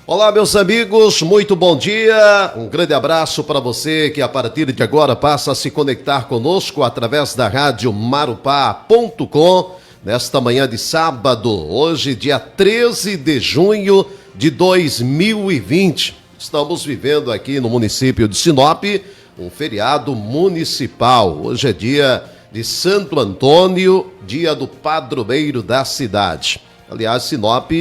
Olá, meus amigos, muito bom dia. Um grande abraço para você que a partir de agora passa a se conectar conosco através da rádio marupá.com nesta manhã de sábado, hoje dia 13 de junho de 2020. Estamos vivendo aqui no município de Sinop um feriado municipal. Hoje é dia de Santo Antônio, dia do padroeiro da cidade. Aliás, Sinop,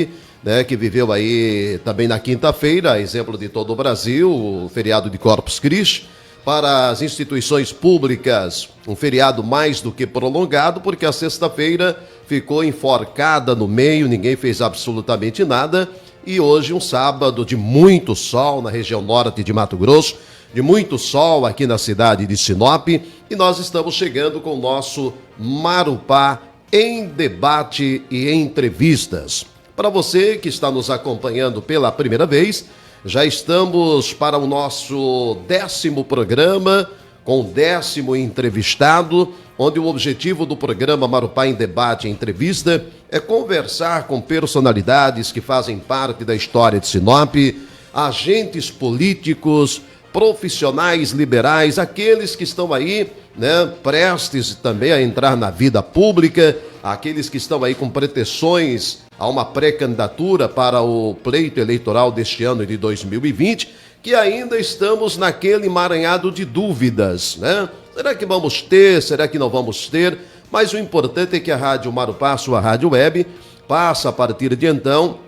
que viveu aí também na quinta-feira, exemplo de todo o Brasil, o feriado de Corpus Christi. Para as instituições públicas, um feriado mais do que prolongado, porque a sexta-feira ficou enforcada no meio, ninguém fez absolutamente nada. E hoje um sábado de muito sol na região norte de Mato Grosso, de muito sol aqui na cidade de Sinop. E nós estamos chegando com o nosso Marupá em debate e entrevistas. Para você que está nos acompanhando pela primeira vez, já estamos para o nosso 10º programa, com o 10º entrevistado, onde o objetivo do programa Marupá em Debate e Entrevista é conversar com personalidades que fazem parte da história de Sinop, agentes políticos, profissionais liberais, aqueles que estão aí, prestes também a entrar na vida pública, aqueles que estão aí com pretensões a uma pré-candidatura para o pleito eleitoral deste ano de 2020, que ainda estamos naquele emaranhado de dúvidas, Será que vamos ter? Será que não vamos ter? Mas o importante é que a Rádio Marupá, sua rádio web, passa a partir de então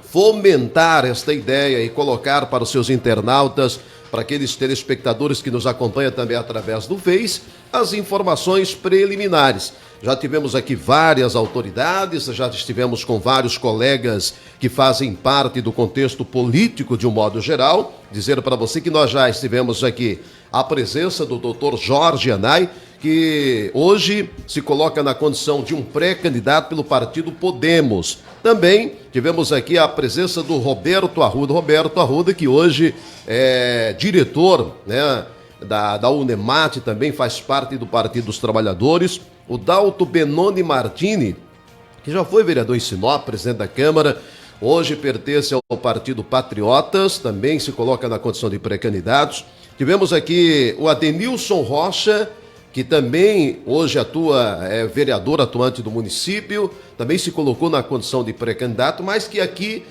fomentar esta ideia e colocar para os seus internautas, para aqueles telespectadores que nos acompanham também através do Face, as informações preliminares. Já tivemos aqui várias autoridades, já estivemos com vários colegas que fazem parte do contexto político de um modo geral. Dizer para você que nós já estivemos aqui a presença do Dr. Jorge Anay, que hoje se coloca na condição de um pré-candidato pelo partido Podemos. Também tivemos aqui a presença do Roberto Arruda, que hoje é diretor, da Unemate, também faz parte do Partido dos Trabalhadores. O Dalto Benoni Martini, que já foi vereador em Sinop, presidente da Câmara, hoje pertence ao Partido Patriotas, também se coloca na condição de pré-candidatos. Tivemos aqui o Adenilson Rocha, que também hoje é vereador atuante do município, também se colocou na condição de pré-candidato, mas que aqui,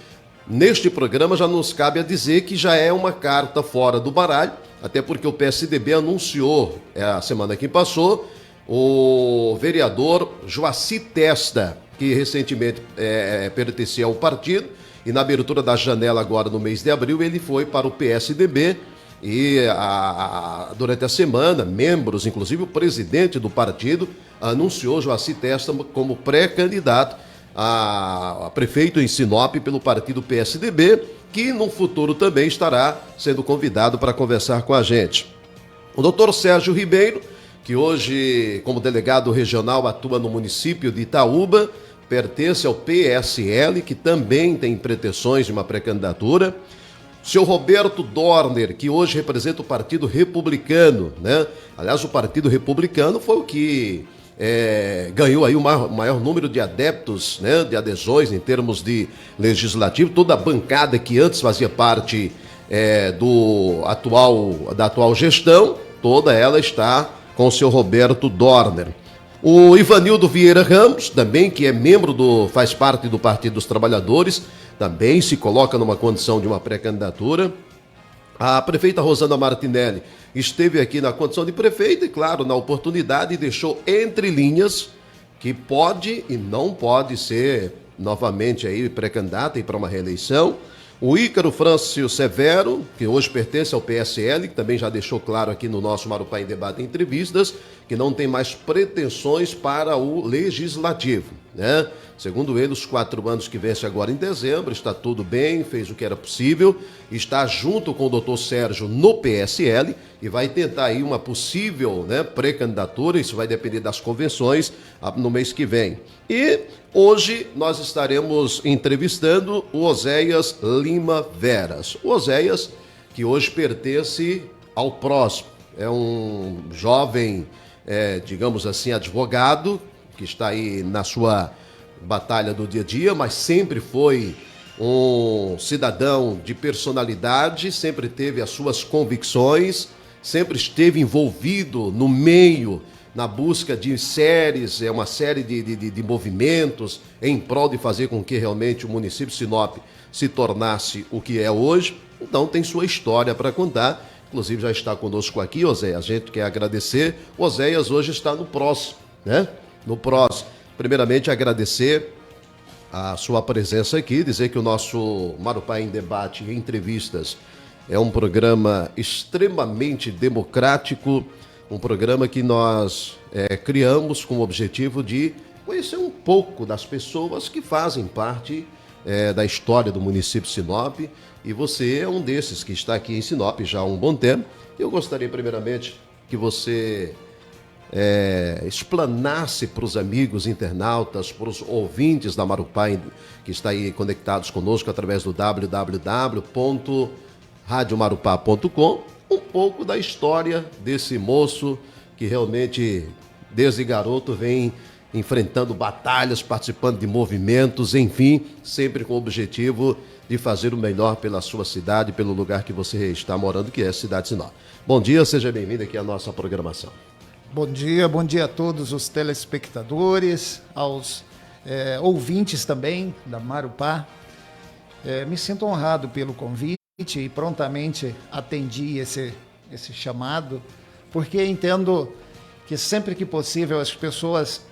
neste programa, já nos cabe a dizer que já é uma carta fora do baralho, até porque o PSDB anunciou, a semana que passou, o vereador Joaci Testa, que recentemente pertencia ao partido, e na abertura da janela agora no mês de abril, ele foi para o PSDB, e durante a semana, membros, inclusive o presidente do partido, anunciou Joaci Testa como pré-candidato a prefeito em Sinop pelo partido PSDB, que no futuro também estará sendo convidado para conversar com a gente. O doutor Sérgio Ribeiro, que hoje, como delegado regional, atua no município de Itaúba, pertence ao PSL, que também tem pretensões de uma pré-candidatura. O senhor Roberto Dorner, que hoje representa o Partido Republicano, Aliás, o Partido Republicano foi o que ganhou aí o maior número de adeptos, de adesões em termos de legislativo. Toda a bancada que antes fazia parte da atual gestão, toda ela está com o senhor Roberto Dorner. O Ivanildo Vieira Ramos, também, que é faz parte do Partido dos Trabalhadores, também se coloca numa condição de uma pré-candidatura. A prefeita Rosana Martinelli esteve aqui na condição de prefeita e, claro, na oportunidade deixou entre linhas que pode e não pode ser novamente aí pré-candidata para uma reeleição. O Ícaro Frâncio Severo, que hoje pertence ao PSL, que também já deixou claro aqui no nosso Marupá em Debate e Entrevistas, que não tem mais pretensões para o Legislativo, Segundo ele, os 4 anos que vence agora em dezembro, está tudo bem, fez o que era possível, está junto com o doutor Sérgio no PSL e vai tentar aí uma possível pré-candidatura, isso vai depender das convenções no mês que vem. E hoje nós estaremos entrevistando o Oséias Lima Veras. O Oséias, que hoje pertence ao PROS, é um jovem, digamos assim, advogado, que está aí na sua batalha do dia a dia, mas sempre foi um cidadão de personalidade, sempre teve as suas convicções, sempre esteve envolvido no meio, na busca de séries, uma série de movimentos em prol de fazer com que realmente o município de Sinop se tornasse o que é hoje. Então tem sua história para contar. Inclusive já está conosco aqui, Oséias. A gente quer agradecer. O Oséias hoje está no próximo, né? No próximo. Primeiramente agradecer a sua presença aqui, dizer que o nosso Marupá em Debate e Entrevistas é um programa extremamente democrático, um programa que nós criamos com o objetivo de conhecer um pouco das pessoas que fazem parte da história do município de Sinop, e você é um desses que está aqui em Sinop já há um bom tempo. Eu gostaria primeiramente que você explanasse para os amigos internautas, para os ouvintes da Marupá que está aí conectados conosco através do www.radiomarupá.com, um pouco da história desse moço que realmente desde garoto vem enfrentando batalhas, participando de movimentos, enfim, sempre com o objetivo de fazer o melhor pela sua cidade, pelo lugar que você está morando, que é a cidade de Sinop. Bom dia, seja bem-vindo aqui à nossa programação. Bom dia a todos os telespectadores, aos ouvintes também da Marupá. Me sinto honrado pelo convite e prontamente atendi esse chamado, porque entendo que sempre que possível as pessoas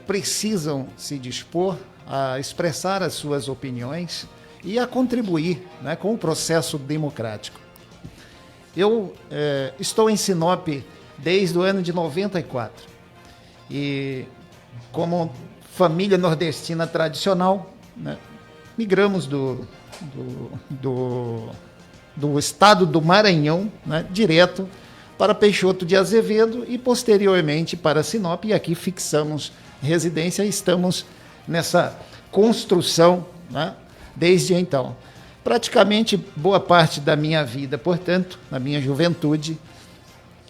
precisam se dispor a expressar as suas opiniões e a contribuir, né, com o processo democrático. Eu estou em Sinop desde o ano de 94 e, como família nordestina tradicional, né, migramos do estado do Maranhão, né, direto para Peixoto de Azevedo e posteriormente para Sinop, e aqui fixamos residência e estamos nessa construção, né, desde então. Praticamente boa parte da minha vida, portanto, na minha juventude,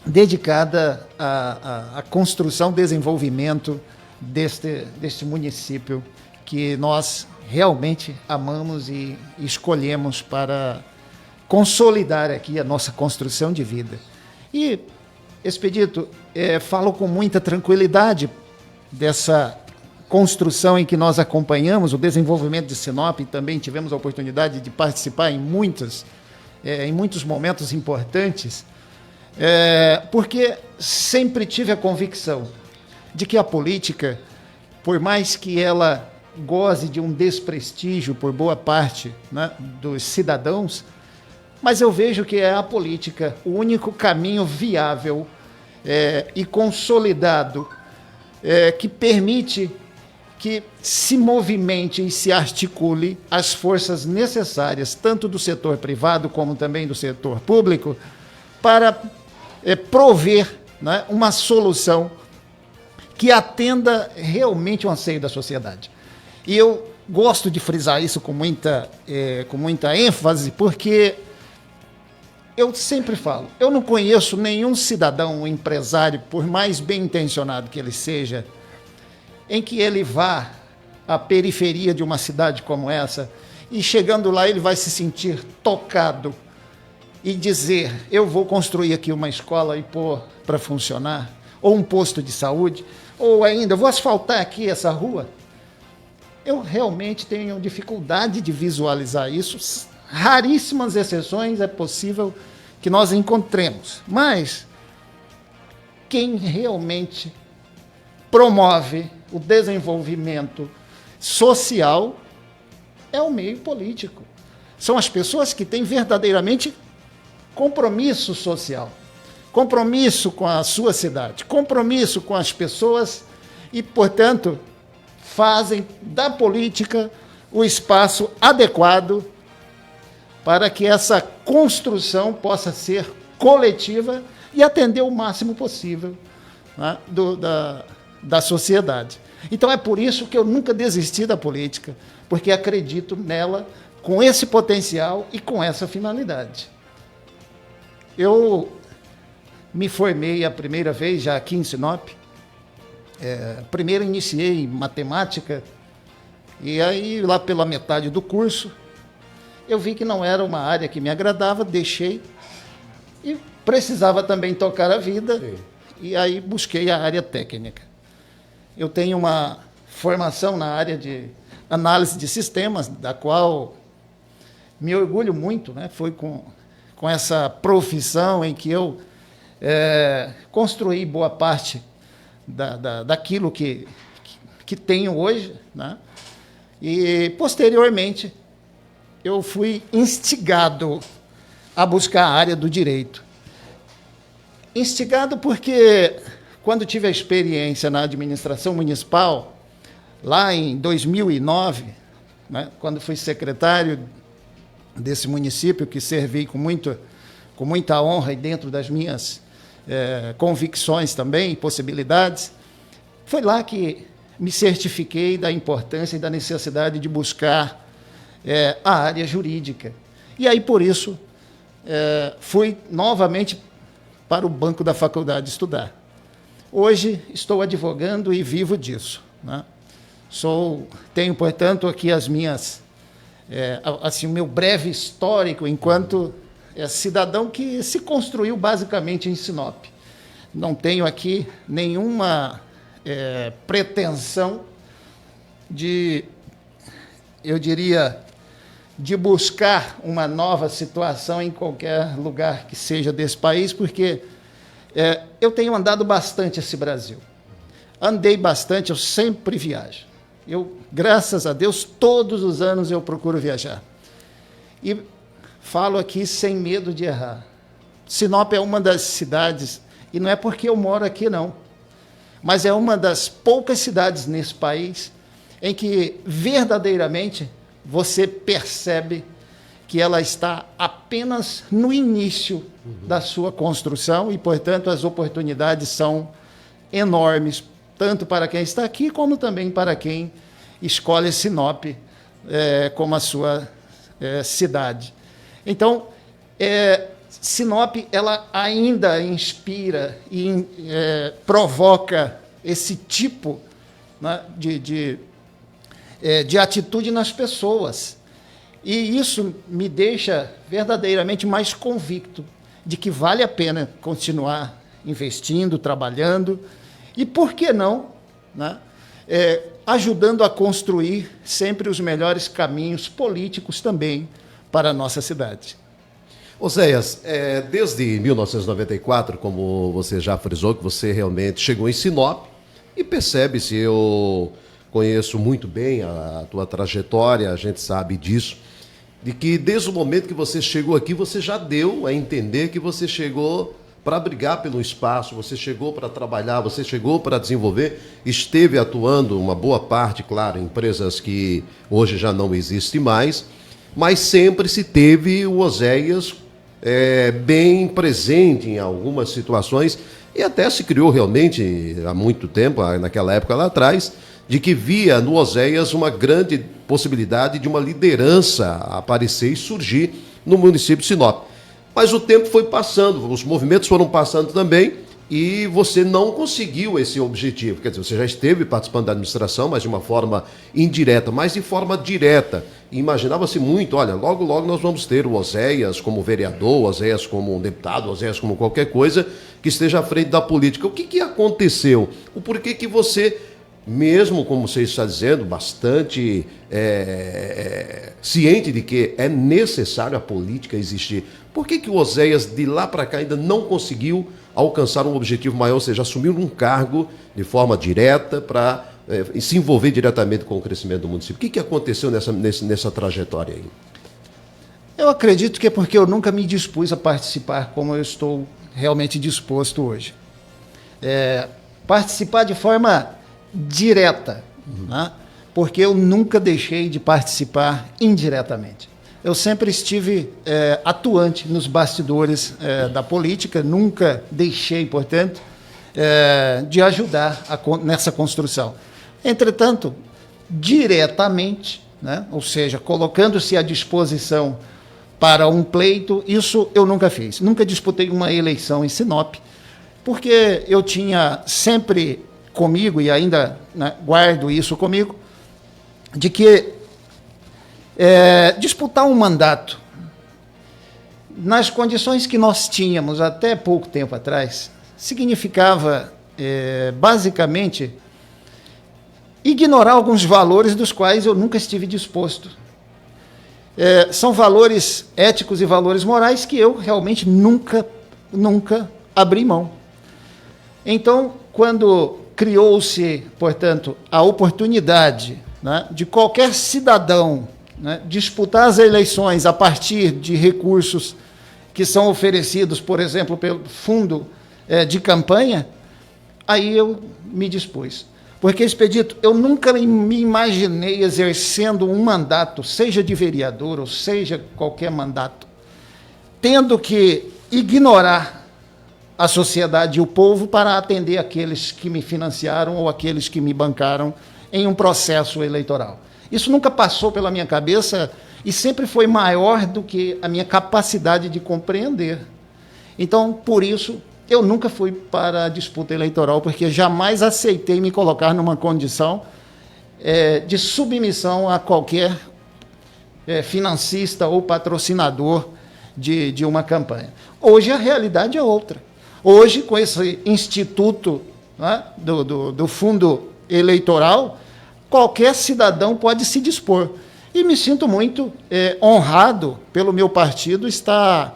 dedicada à construção, desenvolvimento deste município que nós realmente amamos e escolhemos para consolidar aqui a nossa construção de vida. E, Expedito, falo com muita tranquilidade dessa construção em que nós acompanhamos, o desenvolvimento de Sinop, e também tivemos a oportunidade de participar em muitos momentos importantes, porque sempre tive a convicção de que a política, por mais que ela goze de um desprestígio por boa parte, né, dos cidadãos, mas eu vejo que é a política o único caminho viável e consolidado que permite que se movimente e se articule as forças necessárias, tanto do setor privado como também do setor público, para prover, né, uma solução que atenda realmente o anseio da sociedade. E eu gosto de frisar isso com muita ênfase, porque eu sempre falo, eu não conheço nenhum cidadão, um empresário, por mais bem intencionado que ele seja, em que ele vá à periferia de uma cidade como essa e chegando lá ele vai se sentir tocado e dizer, eu vou construir aqui uma escola e pôr para funcionar, ou um posto de saúde, ou ainda, vou asfaltar aqui essa rua. Eu realmente tenho dificuldade de visualizar isso. Raríssimas exceções é possível que nós encontremos, mas quem realmente promove o desenvolvimento social é o meio político. São as pessoas que têm verdadeiramente compromisso social, compromisso com a sua cidade, compromisso com as pessoas e, portanto, fazem da política o espaço adequado para que essa construção possa ser coletiva e atender o máximo possível, né, da sociedade. Então é por isso que eu nunca desisti da política, porque acredito nela com esse potencial e com essa finalidade. Eu me formei a primeira vez já aqui em Sinop. Primeiro iniciei em matemática, e aí lá pela metade do curso eu vi que não era uma área que me agradava, deixei e precisava também tocar a vida. Sim. E aí busquei a área técnica. Eu tenho uma formação na área de análise de sistemas, da qual me orgulho muito, né? Foi com essa profissão em que eu construí boa parte daquilo que tenho hoje, né? E, posteriormente, eu fui instigado a buscar a área do direito. Instigado porque, quando tive a experiência na administração municipal, lá em 2009, né, quando fui secretário desse município, que servi com muita honra e dentro das minhas convicções também, possibilidades, foi lá que me certifiquei da importância e da necessidade de buscar a área jurídica. E aí, por isso, fui novamente para o banco da faculdade estudar. Hoje estou advogando e vivo disso, né? Tenho, portanto, aqui as minhas, assim, o meu breve histórico enquanto cidadão que se construiu basicamente em Sinop. Não tenho aqui nenhuma pretensão eu diria, de buscar uma nova situação em qualquer lugar que seja desse país, porque eu tenho andado bastante esse Brasil. Andei bastante, eu sempre viajo. Graças a Deus, todos os anos eu procuro viajar. E falo aqui sem medo de errar. Sinop é uma das cidades, e não é porque eu moro aqui, não, mas é uma das poucas cidades nesse país em que verdadeiramente você percebe que ela está apenas no início da sua construção e, portanto, as oportunidades são enormes, tanto para quem está aqui, como também para quem escolhe Sinop como a sua cidade. Então, Sinop ela ainda inspira e provoca esse tipo, né, de atitude nas pessoas. E isso me deixa verdadeiramente mais convicto de que vale a pena continuar investindo, trabalhando e, por que não, né, ajudando a construir sempre os melhores caminhos políticos também para a nossa cidade. Oséias, desde 1994, como você já frisou, que você realmente chegou em Sinop, e percebe-se, eu conheço muito bem a tua trajetória, a gente sabe disso, de que desde o momento que você chegou aqui, você já deu a entender que você chegou para brigar pelo espaço, você chegou para trabalhar, você chegou para desenvolver, esteve atuando uma boa parte, claro, em empresas que hoje já não existem mais, mas sempre se teve o Oséias bem presente em algumas situações e até se criou realmente há muito tempo, naquela época lá atrás, de que via no Oséias uma grande possibilidade de uma liderança aparecer e surgir no município de Sinop. Mas o tempo foi passando, os movimentos foram passando também e você não conseguiu esse objetivo. Quer dizer, você já esteve participando da administração, mas de uma forma indireta, mas de forma direta. E imaginava-se muito, olha, logo, logo nós vamos ter o Oséias como vereador, o Oséias como deputado, o Oséias como qualquer coisa que esteja à frente da política. O que aconteceu? O porquê que você, mesmo como você está dizendo, bastante ciente de que é necessário a política existir, por que o Oséias de lá para cá ainda não conseguiu alcançar um objetivo maior, ou seja, assumir um cargo de forma direta para se envolver diretamente com o crescimento do município? O que aconteceu nessa trajetória aí? Eu acredito que é porque eu nunca me dispus a participar como eu estou realmente disposto hoje. Participar de forma direta, né? Porque eu nunca deixei de participar indiretamente. Eu sempre estive atuante nos bastidores da política, nunca deixei, portanto, de ajudar nessa construção. Entretanto, diretamente, né, ou seja, colocando-se à disposição para um pleito, isso eu nunca fiz. Nunca disputei uma eleição em Sinop, porque eu tinha sempre comigo, e ainda, né, guardo isso comigo, de que Disputar um mandato nas condições que nós tínhamos até pouco tempo atrás significava, basicamente, ignorar alguns valores dos quais eu nunca estive disposto. São valores éticos e valores morais que eu realmente nunca abri mão. Então, quando criou-se, portanto, a oportunidade, né, de qualquer cidadão, né, disputar as eleições a partir de recursos que são oferecidos, por exemplo, pelo fundo de campanha, aí eu me dispus. Porque, Expedito, eu nunca me imaginei exercendo um mandato, seja de vereador ou seja qualquer mandato, tendo que ignorar a sociedade e o povo para atender aqueles que me financiaram ou aqueles que me bancaram em um processo eleitoral. Isso nunca passou pela minha cabeça e sempre foi maior do que a minha capacidade de compreender. Então, por isso, eu nunca fui para a disputa eleitoral, porque jamais aceitei me colocar numa condição de submissão a qualquer financista ou patrocinador de uma campanha. Hoje a realidade é outra. Hoje, com esse instituto, né, do fundo eleitoral, qualquer cidadão pode se dispor. E me sinto muito honrado pelo meu partido estar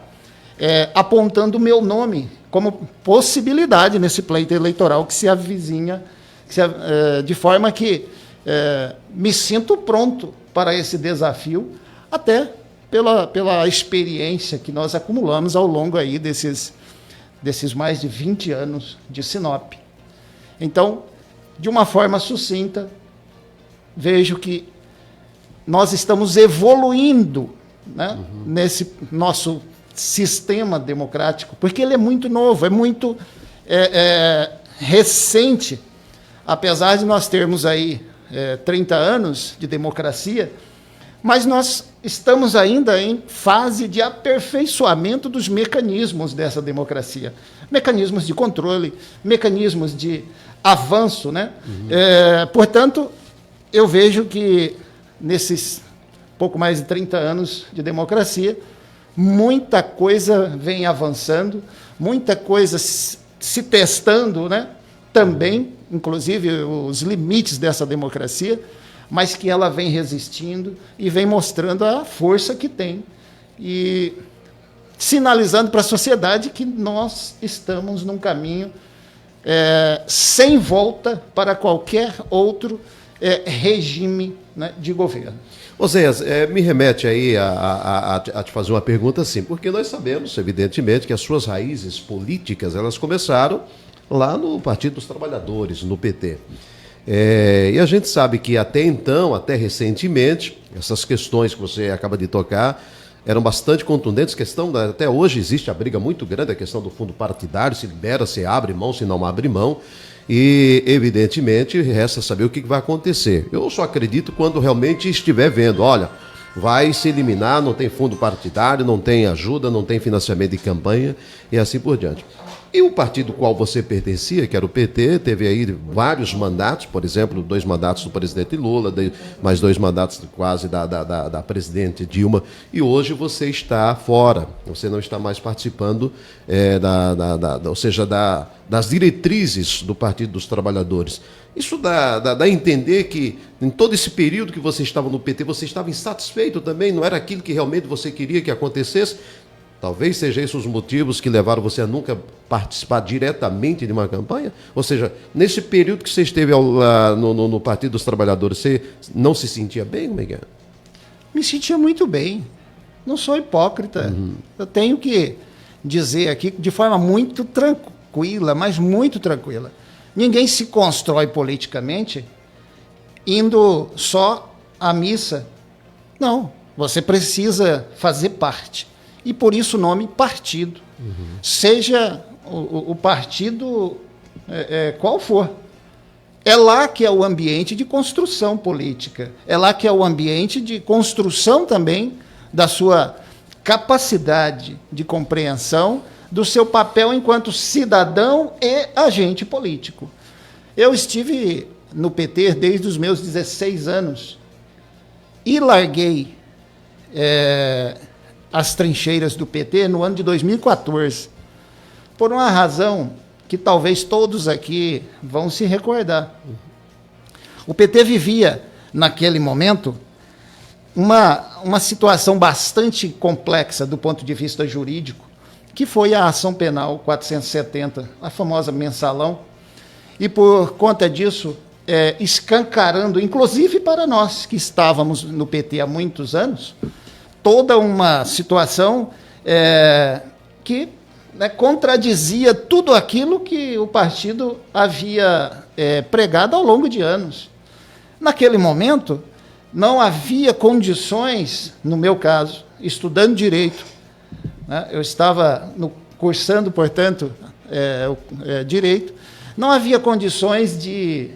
apontando o meu nome como possibilidade nesse pleito eleitoral que se avizinha, de forma que me sinto pronto para esse desafio, até pela experiência que nós acumulamos ao longo aí desses mais de 20 anos de Sinop. Então, de uma forma sucinta, vejo que nós estamos evoluindo, né, nesse nosso sistema democrático, porque ele é muito novo, é muito recente, apesar de nós termos aí 30 anos de democracia, mas nós estamos ainda em fase de aperfeiçoamento dos mecanismos dessa democracia. Mecanismos de controle, mecanismos de avanço, né? Portanto, eu vejo que nesses pouco mais de 30 anos de democracia, muita coisa vem avançando, muita coisa se testando, né? Também, inclusive, os limites dessa democracia, mas que ela vem resistindo e vem mostrando a força que tem e sinalizando para a sociedade que nós estamos num caminho sem volta para qualquer outro regime, né, de governo. Oséias, me remete aí a te fazer uma pergunta assim, porque nós sabemos, evidentemente, que as suas raízes políticas, elas começaram lá no Partido dos Trabalhadores, no PT. E a gente sabe que até então, até recentemente, essas questões que você acaba de tocar eram bastante contundentes. Até hoje existe a briga muito grande, a questão do fundo partidário, se libera, se abre mão, se não abre mão. E, evidentemente, resta saber o que vai acontecer. Eu só acredito quando realmente estiver vendo, olha, vai se eliminar, não tem fundo partidário, não tem ajuda, não tem financiamento de campanha e assim por diante. E o partido ao qual você pertencia, que era o PT, teve aí vários mandatos, por exemplo, 2 mandatos do presidente Lula, mais 2 mandatos quase da presidente Dilma, e hoje você está fora, você não está mais participando, ou seja, das diretrizes do Partido dos Trabalhadores. Isso dá a entender que em todo esse período que você estava no PT, você estava insatisfeito também, não era aquilo que realmente você queria que acontecesse? Talvez sejam esses os motivos que levaram você a nunca participar diretamente de uma campanha? Ou seja, nesse período que você esteve no Partido dos Trabalhadores, você não se sentia bem, como é que é? Me sentia muito bem. Não sou hipócrita. Eu tenho que dizer aqui de forma muito tranquila, mas muito tranquila. Ninguém se constrói politicamente indo só à missa. Não, você precisa fazer parte. E por isso o nome partido. Seja o partido qual for. É lá que é o ambiente de construção política. É lá que é o ambiente de construção também da sua capacidade de compreensão do seu papel enquanto cidadão e agente político. Eu estive no PT desde os meus 16 anos e larguei as trincheiras do PT no ano de 2014, por uma razão que talvez todos aqui vão se recordar. O PT vivia, naquele momento, uma situação bastante complexa do ponto de vista jurídico, que foi a ação penal 470, a famosa mensalão, e por conta disso, escancarando, inclusive para nós que estávamos no PT há muitos anos, toda uma situação que contradizia tudo aquilo que o partido havia pregado ao longo de anos. Naquele momento, não havia condições, no meu caso, estudando direito, né? Eu estava cursando, portanto, direito, não havia condições de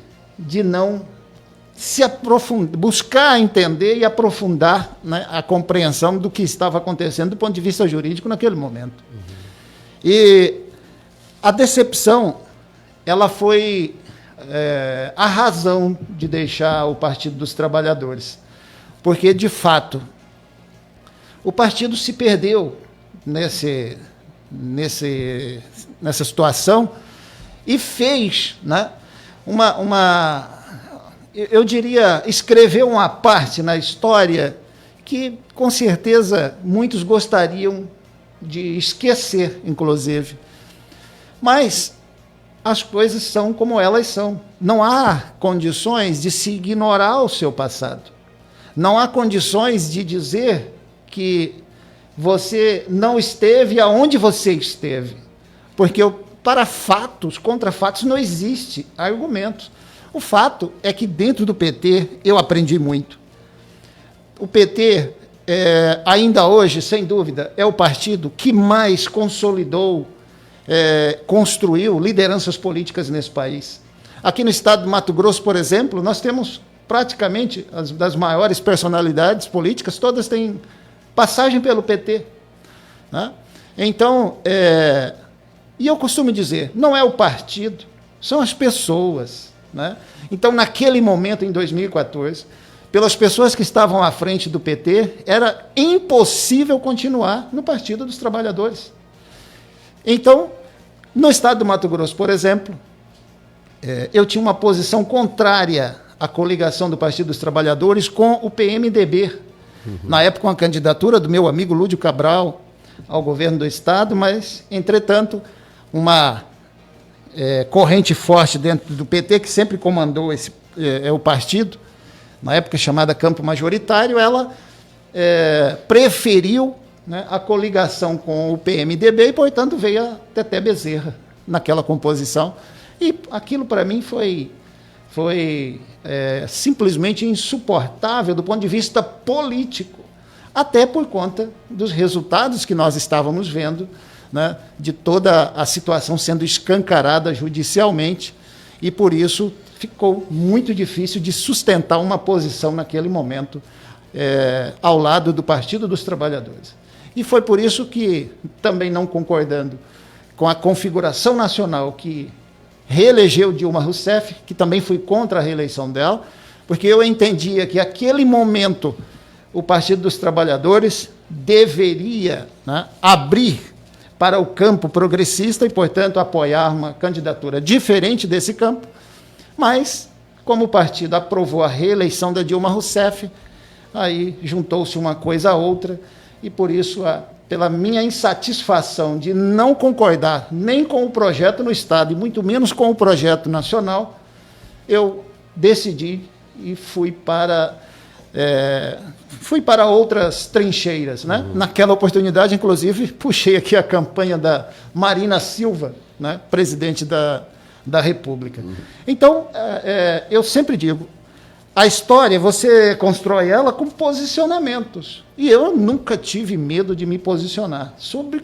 não se aprofundar, buscar entender e aprofundar, né, a compreensão do que estava acontecendo do ponto de vista jurídico naquele momento. E a decepção, ela foi a razão de deixar o Partido dos Trabalhadores, porque, de fato, o partido se perdeu nessa situação e fez, né, eu diria, escreveu uma parte na história que, com certeza, muitos gostariam de esquecer, inclusive. Mas as coisas são como elas são. Não há condições de se ignorar o seu passado. Não há condições de dizer que você não esteve aonde você esteve. Porque para fatos, contra fatos, não existe argumentos. O fato é que dentro do PT eu aprendi muito. O PT, ainda hoje, sem dúvida, é o partido que mais consolidou, construiu lideranças políticas nesse país. Aqui no estado do Mato Grosso, por exemplo, nós temos praticamente das maiores personalidades políticas, todas têm passagem pelo PT. Né? Então, e eu costumo dizer, não é o partido, são as pessoas. Né? Então, naquele momento, em 2014, pelas pessoas que estavam à frente do PT, era impossível continuar no Partido dos Trabalhadores. Então, no estado do Mato Grosso, por exemplo, eu tinha uma posição contrária à coligação do Partido dos Trabalhadores com o PMDB. Na época, com a candidatura do meu amigo Lúdio Cabral ao governo do estado, mas, entretanto, uma corrente forte dentro do PT, que sempre comandou o partido, na época chamada Campo Majoritário, ela preferiu, né, a coligação com o PMDB e, portanto, veio a Teté Bezerra naquela composição. E aquilo, para mim, foi simplesmente insuportável do ponto de vista político, até por conta dos resultados que nós estávamos vendo, né, de toda a situação sendo escancarada judicialmente, e por isso ficou muito difícil de sustentar uma posição naquele momento ao lado do Partido dos Trabalhadores. E foi por isso que, também não concordando com a configuração nacional que reelegeu Dilma Rousseff, que também fui contra a reeleição dela, porque eu entendia que, naquele momento, o Partido dos Trabalhadores deveria, né, abrir para o campo progressista e, portanto, apoiar uma candidatura diferente desse campo, mas, como o partido aprovou a reeleição da Dilma Rousseff, aí juntou-se uma coisa a outra, e por isso, pela minha insatisfação de não concordar nem com o projeto no Estado, e muito menos com o projeto nacional, eu decidi e fui para outras trincheiras. Né? Naquela oportunidade, inclusive, puxei aqui a campanha da Marina Silva, né, presidente da República. Então, eu sempre digo, a história, você constrói ela com posicionamentos. E eu nunca tive medo de me posicionar sobre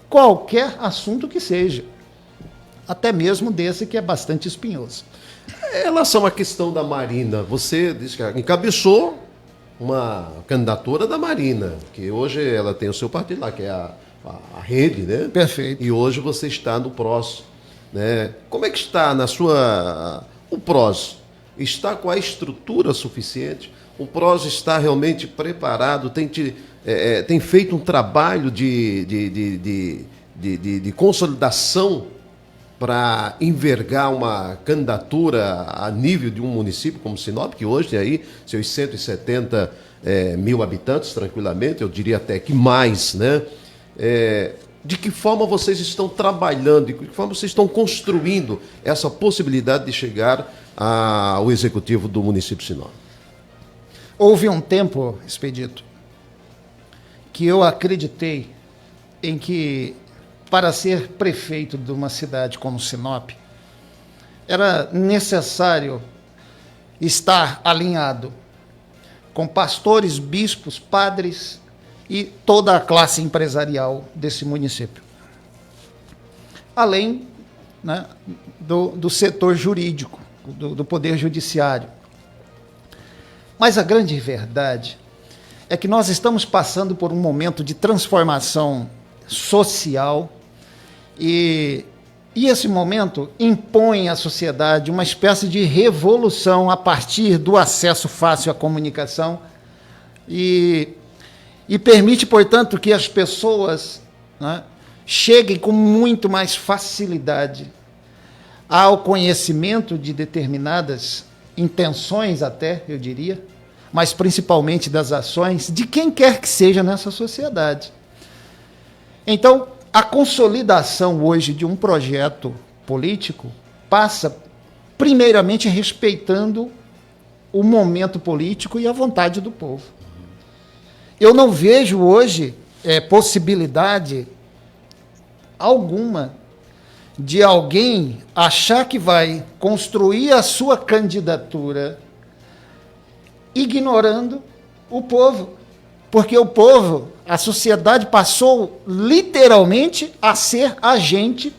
qualquer assunto que seja. Até mesmo desse que é bastante espinhoso. Em relação à questão da Marina, você disse que encabeçou uma candidatura da Marina, que hoje ela tem o seu partido lá, que é a Rede, né? Perfeito. E hoje você está no PROS, né? Como é que está o PROS? Está com a estrutura suficiente? O PROS está realmente preparado, tem feito um trabalho de consolidação para envergar uma candidatura a nível de um município como Sinop, que hoje tem aí seus 170 mil habitantes, tranquilamente, eu diria até que mais, né? De que forma vocês estão trabalhando, de que forma vocês estão construindo essa possibilidade de chegar ao executivo do município de Sinop? Houve um tempo, Expedito, que eu acreditei em que para ser prefeito de uma cidade como Sinop, era necessário estar alinhado com pastores, bispos, padres e toda a classe empresarial desse município. Além, né, do setor jurídico, do poder judiciário. Mas a grande verdade é que nós estamos passando por um momento de transformação social e esse momento impõe à sociedade uma espécie de revolução a partir do acesso fácil à comunicação e permite, portanto, que as pessoas, né, cheguem com muito mais facilidade ao conhecimento de determinadas intenções até, eu diria, mas principalmente das ações de quem quer que seja nessa sociedade. Então, a consolidação hoje de um projeto político passa, primeiramente, respeitando o momento político e a vontade do povo. Eu não vejo hoje possibilidade alguma de alguém achar que vai construir a sua candidatura ignorando o povo. Porque o povo, a sociedade passou literalmente a ser agente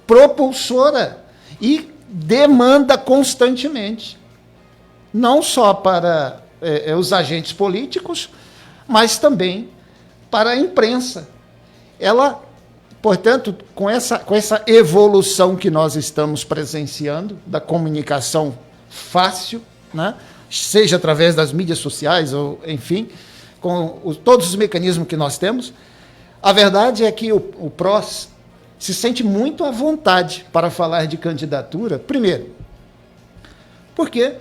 propulsora e demanda constantemente. Não só para os agentes políticos, mas também para a imprensa. Ela, portanto, com essa evolução que nós estamos presenciando, da comunicação fácil, né, seja através das mídias sociais, ou enfim, com todos os mecanismos que nós temos, a verdade é que o PROS se sente muito à vontade para falar de candidatura, primeiro, porque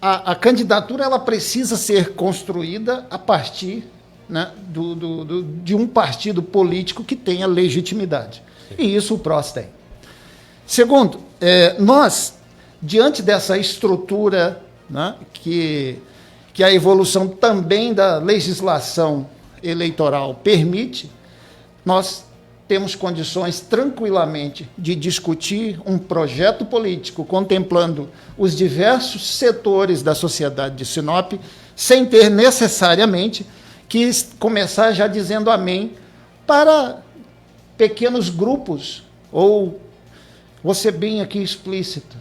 a candidatura ela precisa ser construída a partir, né, de um partido político que tenha legitimidade. E isso o PROS tem. Segundo, nós, diante dessa estrutura, né, que a evolução também da legislação eleitoral permite, nós temos condições tranquilamente de discutir um projeto político contemplando os diversos setores da sociedade de Sinop, sem ter necessariamente que começar já dizendo amém para pequenos grupos, ou, vou ser bem aqui explícito,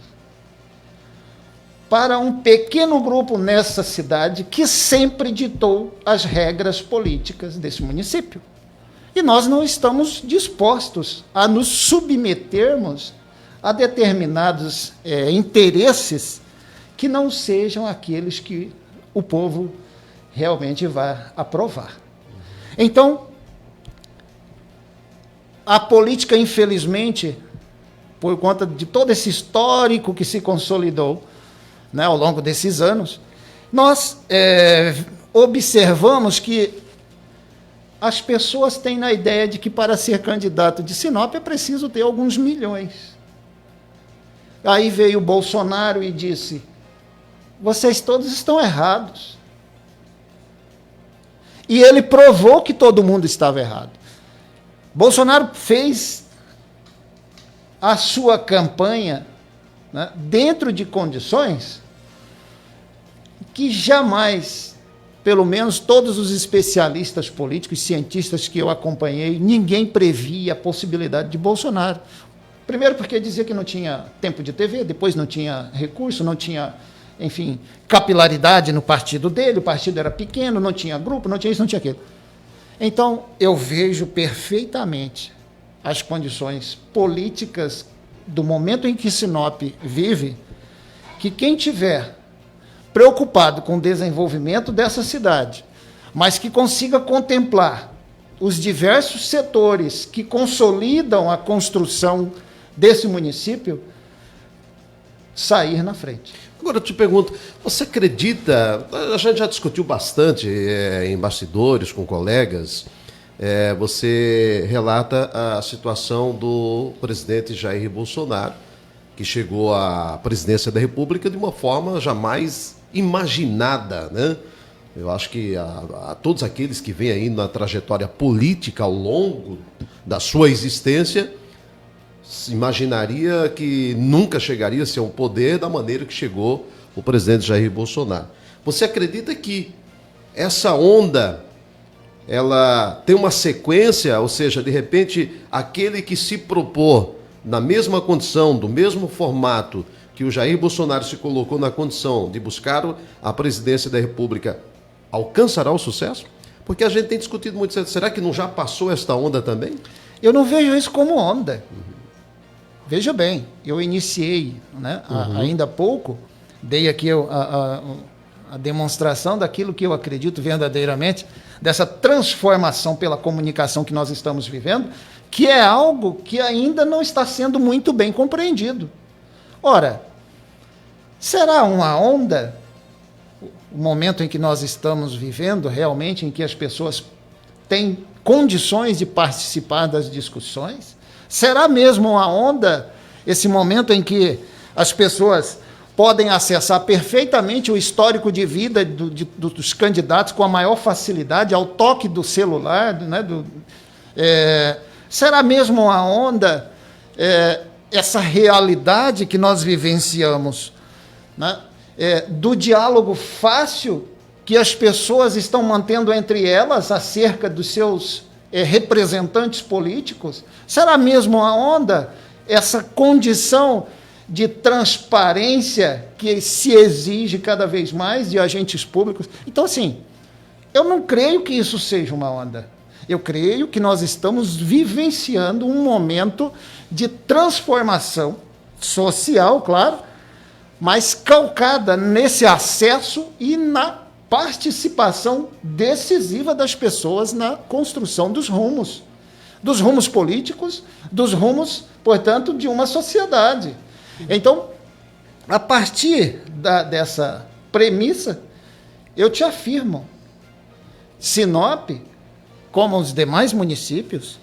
para um pequeno grupo nessa cidade que sempre ditou as regras políticas desse município. E nós não estamos dispostos a nos submetermos a determinados interesses que não sejam aqueles que o povo realmente vai aprovar. Então, a política, infelizmente, por conta de todo esse histórico que se consolidou, né, ao longo desses anos, nós observamos que as pessoas têm na ideia de que para ser candidato de Sinop é preciso ter alguns milhões. Aí veio o Bolsonaro e disse: vocês todos estão errados. E ele provou que todo mundo estava errado. Bolsonaro fez a sua campanha, né, dentro de condições que jamais, pelo menos todos os especialistas políticos, cientistas que eu acompanhei, ninguém previa a possibilidade de Bolsonaro. Primeiro porque dizia que não tinha tempo de TV, depois não tinha recurso, não tinha, enfim, capilaridade no partido dele, o partido era pequeno, não tinha grupo, não tinha isso, não tinha aquilo. Então, eu vejo perfeitamente as condições políticas do momento em que Sinop vive, que quem tiver preocupado com o desenvolvimento dessa cidade, mas que consiga contemplar os diversos setores que consolidam a construção desse município, sair na frente. Agora eu te pergunto, você acredita, a gente já discutiu bastante em bastidores com colegas, você relata a situação do presidente Jair Bolsonaro, que chegou à presidência da República de uma forma jamais imaginada, né? Eu acho que a todos aqueles que vêm aí na trajetória política ao longo da sua existência, se imaginaria que nunca chegaria a ser um poder da maneira que chegou o presidente Jair Bolsonaro. Você acredita que essa onda, ela tem uma sequência, ou seja, de repente, aquele que se propor na mesma condição, do mesmo formato que o Jair Bolsonaro se colocou na condição de buscar a presidência da República, alcançará o sucesso? Porque a gente tem discutido muito, será que não já passou esta onda também? Eu não vejo isso como onda. Veja bem, eu iniciei, né, ainda há pouco, dei aqui a demonstração daquilo que eu acredito verdadeiramente, dessa transformação pela comunicação que nós estamos vivendo, que é algo que ainda não está sendo muito bem compreendido. Ora, será uma onda o momento em que nós estamos vivendo, realmente, em que as pessoas têm condições de participar das discussões? Será mesmo uma onda esse momento em que as pessoas podem acessar perfeitamente o histórico de vida dos candidatos com a maior facilidade, ao toque do celular, né, será mesmo uma onda essa realidade que nós vivenciamos, né, do diálogo fácil que as pessoas estão mantendo entre elas acerca dos seus representantes políticos? Será mesmo a onda essa condição de transparência que se exige cada vez mais de agentes públicos? Então, assim, eu não creio que isso seja uma onda. Eu creio que nós estamos vivenciando um momento de transformação social, claro, mas calcada nesse acesso e na participação decisiva das pessoas na construção dos rumos políticos, dos rumos, portanto, de uma sociedade. Então, a partir dessa premissa, eu te afirmo, Sinop, como os demais municípios,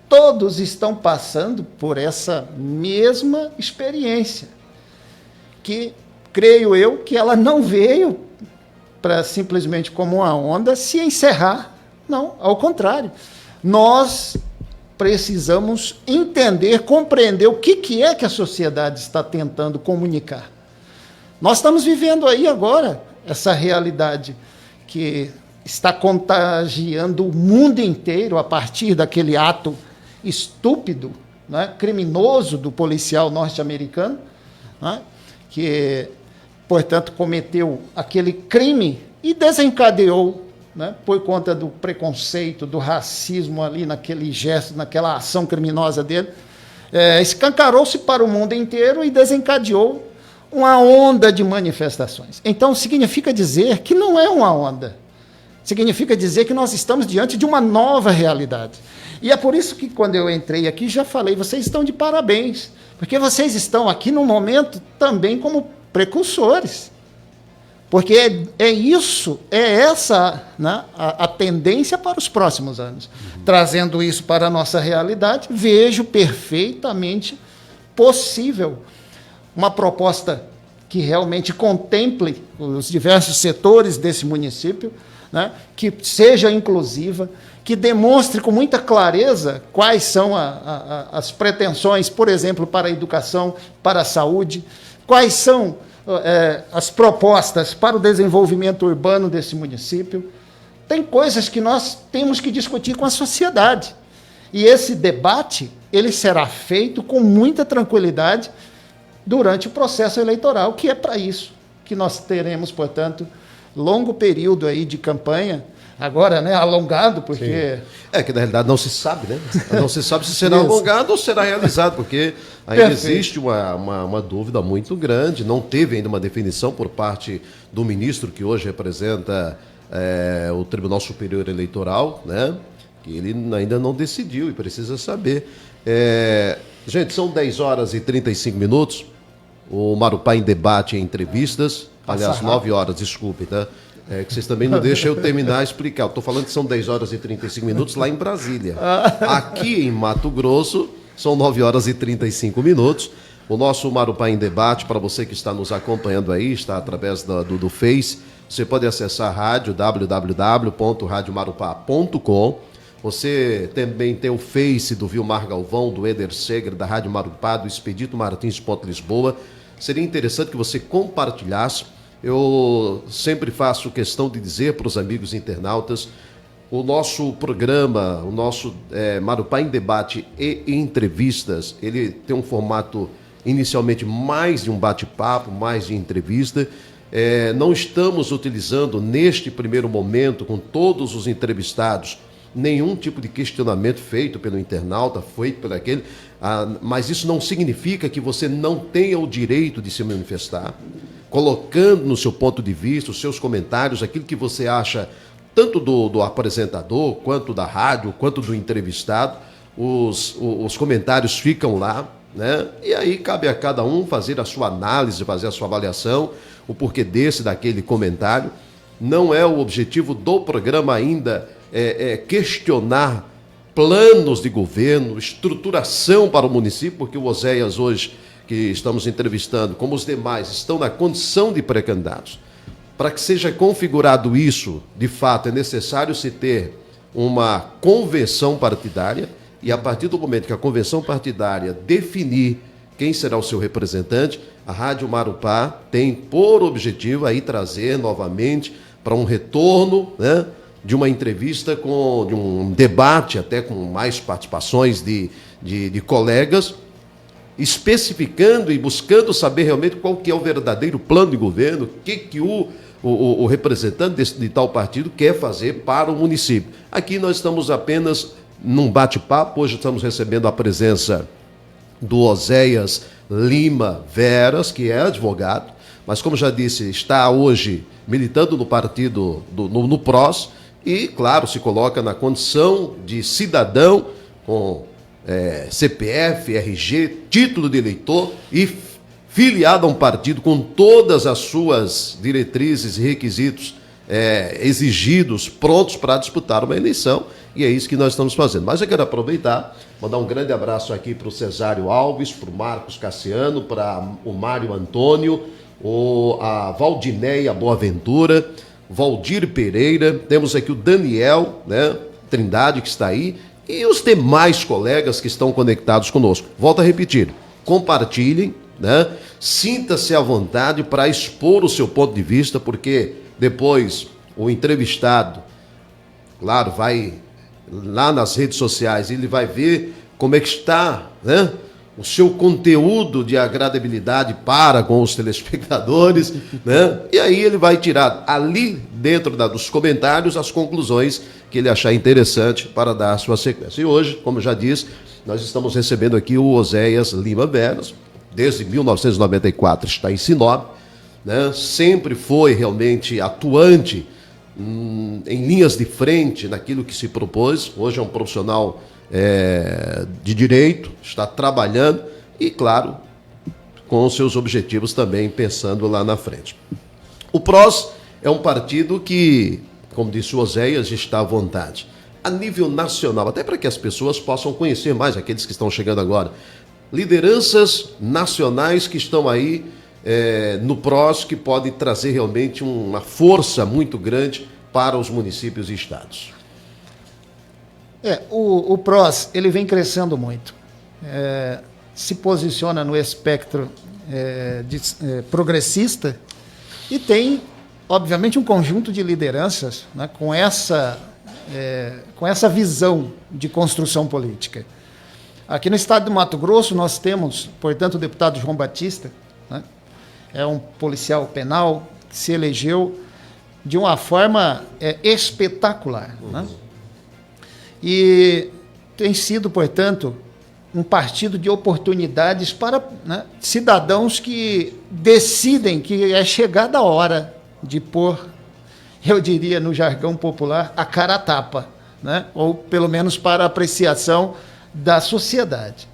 todos estão passando por essa mesma experiência, que creio eu que ela não veio para simplesmente como uma onda se encerrar. Não, ao contrário. Nós precisamos entender, compreender o que é que a sociedade está tentando comunicar. Nós estamos vivendo aí agora essa realidade que está contagiando o mundo inteiro a partir daquele ato estúpido, né, criminoso do policial norte-americano, né, que, portanto, cometeu aquele crime e desencadeou, né, por conta do preconceito, do racismo ali naquele gesto, naquela ação criminosa dele, escancarou-se para o mundo inteiro e desencadeou uma onda de manifestações. Então, significa dizer que não é uma onda. Significa dizer que nós estamos diante de uma nova realidade. E é por isso que, quando eu entrei aqui, já falei, vocês estão de parabéns, porque vocês estão aqui num momento também como precursores. Porque é essa, né, a tendência para os próximos anos. Trazendo isso para a nossa realidade, vejo perfeitamente possível uma proposta que realmente contemple os diversos setores desse município, né, que seja inclusiva, que demonstre com muita clareza quais são as pretensões, por exemplo, para a educação, para a saúde, quais são as propostas para o desenvolvimento urbano desse município. Tem coisas que nós temos que discutir com a sociedade. E esse debate, ele será feito com muita tranquilidade durante o processo eleitoral, que é para isso que nós teremos, portanto, longo período aí de campanha agora, né, alongado, porque... Sim. É que na realidade não se sabe, né? Não se sabe se será alongado ou será realizado, porque ainda existe uma dúvida muito grande, não teve ainda uma definição por parte do ministro que hoje representa o Tribunal Superior Eleitoral, né? Que ele ainda não decidiu e precisa saber. Gente, são 10 horas e 35 minutos, o Marupá em debate e entrevistas, aliás, 9 horas, desculpe, tá? Que vocês também não deixam eu terminar a explicar. Eu estou falando que são 10 horas e 35 minutos lá em Brasília. Aqui em Mato Grosso, são 9 horas e 35 minutos. O nosso Marupá em debate, para você que está nos acompanhando aí, está através do Face, você pode acessar a rádio, www.radiomarupá.com. Você também tem o Face do Vilmar Galvão, do Eder Seger, da Rádio Marupá, do Expedito Martins Ponte Lisboa. Seria interessante que você compartilhasse. Eu sempre faço questão de dizer para os amigos internautas, o nosso programa, o nosso Marupá em Debate e Entrevistas, ele tem um formato inicialmente mais de um bate-papo, mais de entrevista. Não estamos utilizando neste primeiro momento, com todos os entrevistados, nenhum tipo de questionamento feito pelo internauta, feito por aquele, mas isso não significa que você não tenha o direito de se manifestar, colocando no seu ponto de vista, os seus comentários, aquilo que você acha, tanto do apresentador, quanto da rádio, quanto do entrevistado, os comentários ficam lá, né? E aí cabe a cada um fazer a sua análise, fazer a sua avaliação, o porquê daquele comentário. Não é o objetivo do programa ainda questionar planos de governo, estruturação para o município, porque o Oséias hoje, que estamos entrevistando, como os demais, estão na condição de pré-candidatos. Para que seja configurado isso, de fato, é necessário se ter uma convenção partidária e, a partir do momento que a convenção partidária definir quem será o seu representante, a Rádio Marupá tem por objetivo aí trazer novamente para um retorno, né, de uma entrevista, de um debate até com mais participações de colegas, especificando e buscando saber realmente qual que é o verdadeiro plano de governo, o que o representante de tal partido quer fazer para o município. Aqui nós estamos apenas num bate-papo, hoje estamos recebendo a presença do Oséias Lima Veras, que é advogado, mas como já disse, está hoje militando no partido, no PROS, e, claro, se coloca na condição de cidadão com CPF, RG, título de eleitor e filiado a um partido com todas as suas diretrizes e requisitos exigidos, prontos para disputar uma eleição, e é isso que nós estamos fazendo. Mas eu quero aproveitar, mandar um grande abraço aqui para o Cesário Alves, para o Marcos Cassiano, para o Mário Antônio, a Valdinéia Boaventura, Valdir Pereira, temos aqui o Daniel, né, Trindade, que está aí, e os demais colegas que estão conectados conosco. Volto a repetir, compartilhem, né, sinta-se à vontade para expor o seu ponto de vista, porque depois o entrevistado, claro, vai lá nas redes sociais, ele vai ver como é que está, né, o seu conteúdo de agradabilidade para com os telespectadores, né? E aí ele vai tirar ali dentro dos comentários as conclusões que ele achar interessante para dar a sua sequência. E hoje, como já disse, nós estamos recebendo aqui o Oséias Lima Veras, desde 1994 está em Sinop, né? Sempre foi realmente atuante em linhas de frente naquilo que se propôs. Hoje é um profissional de direito, está trabalhando e, claro, com os seus objetivos também pensando lá na frente. O PROS é um partido que, como disse o Oséias, está à vontade. A nível nacional, até para que as pessoas possam conhecer mais, aqueles que estão chegando agora, lideranças nacionais que estão aí no PROS, que podem trazer realmente uma força muito grande para os municípios e estados. O PROS, ele vem crescendo muito. Se posiciona no espectro progressista e tem, obviamente, um conjunto de lideranças, né, com essa visão de construção política. Aqui no estado do Mato Grosso nós temos, portanto, o deputado João Batista, né, é um policial penal que se elegeu de uma forma espetacular. Né? E tem sido, portanto, um partido de oportunidades para, né, cidadãos que decidem que é chegada a hora de pôr, eu diria no jargão popular, a cara a tapa, né? Ou pelo menos para apreciação da sociedade.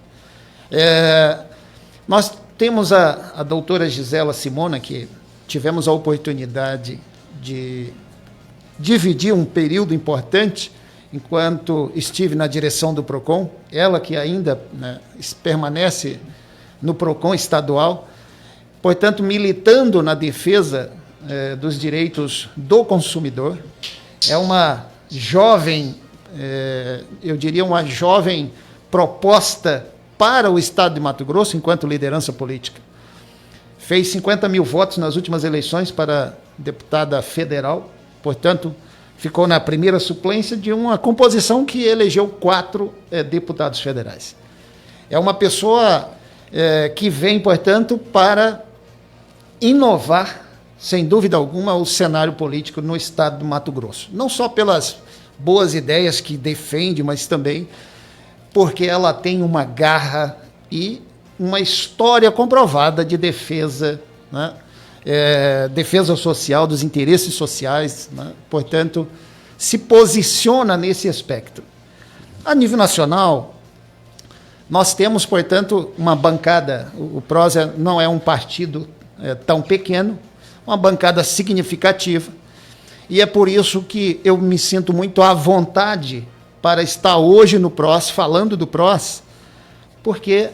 Nós temos a doutora Gisela Simona, que tivemos a oportunidade de dividir um período importante enquanto estive na direção do PROCON, ela que ainda, né, permanece no PROCON estadual, portanto, militando na defesa dos direitos do consumidor. É uma jovem, eu diria uma jovem proposta para o Estado de Mato Grosso, enquanto liderança política. Fez 50 mil votos nas últimas eleições para deputada federal, portanto, ficou na primeira suplência de uma composição que elegeu 4 deputados federais. É uma pessoa que vem, portanto, para inovar, sem dúvida alguma, o cenário político no estado do Mato Grosso. Não só pelas boas ideias que defende, mas também porque ela tem uma garra e uma história comprovada de defesa, né? Defesa social, dos interesses sociais, né? Portanto, se posiciona nesse aspecto. A nível nacional, nós temos, portanto, uma bancada, o Prosa não é um partido tão pequeno, uma bancada significativa, e é por isso que eu me sinto muito à vontade para estar hoje no PROS, falando do PROS, porque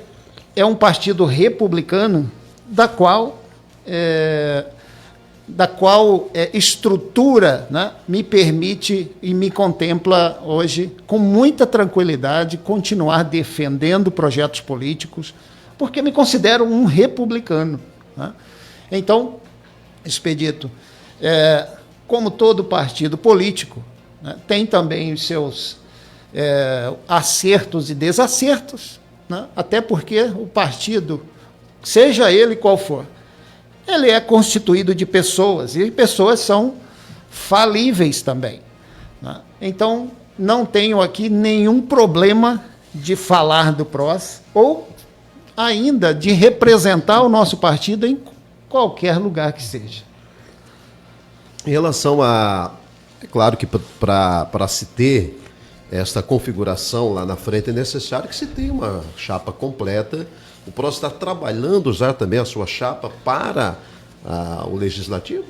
é um partido republicano da qual estrutura, né, me permite e me contempla hoje com muita tranquilidade continuar defendendo projetos políticos, porque me considero um republicano. Né? Então, Expedito, como todo partido político, né, tem também os seus acertos e desacertos, né? Até porque o partido, seja ele qual for, ele é constituído de pessoas, e pessoas são falíveis também. Né? Então, não tenho aqui nenhum problema de falar do PROS, ou ainda de representar o nosso partido em qualquer lugar que seja. Em relação a... É claro que para se ter esta configuração lá na frente é necessário que se tenha uma chapa completa. O PROS está trabalhando já também a sua chapa para o Legislativo?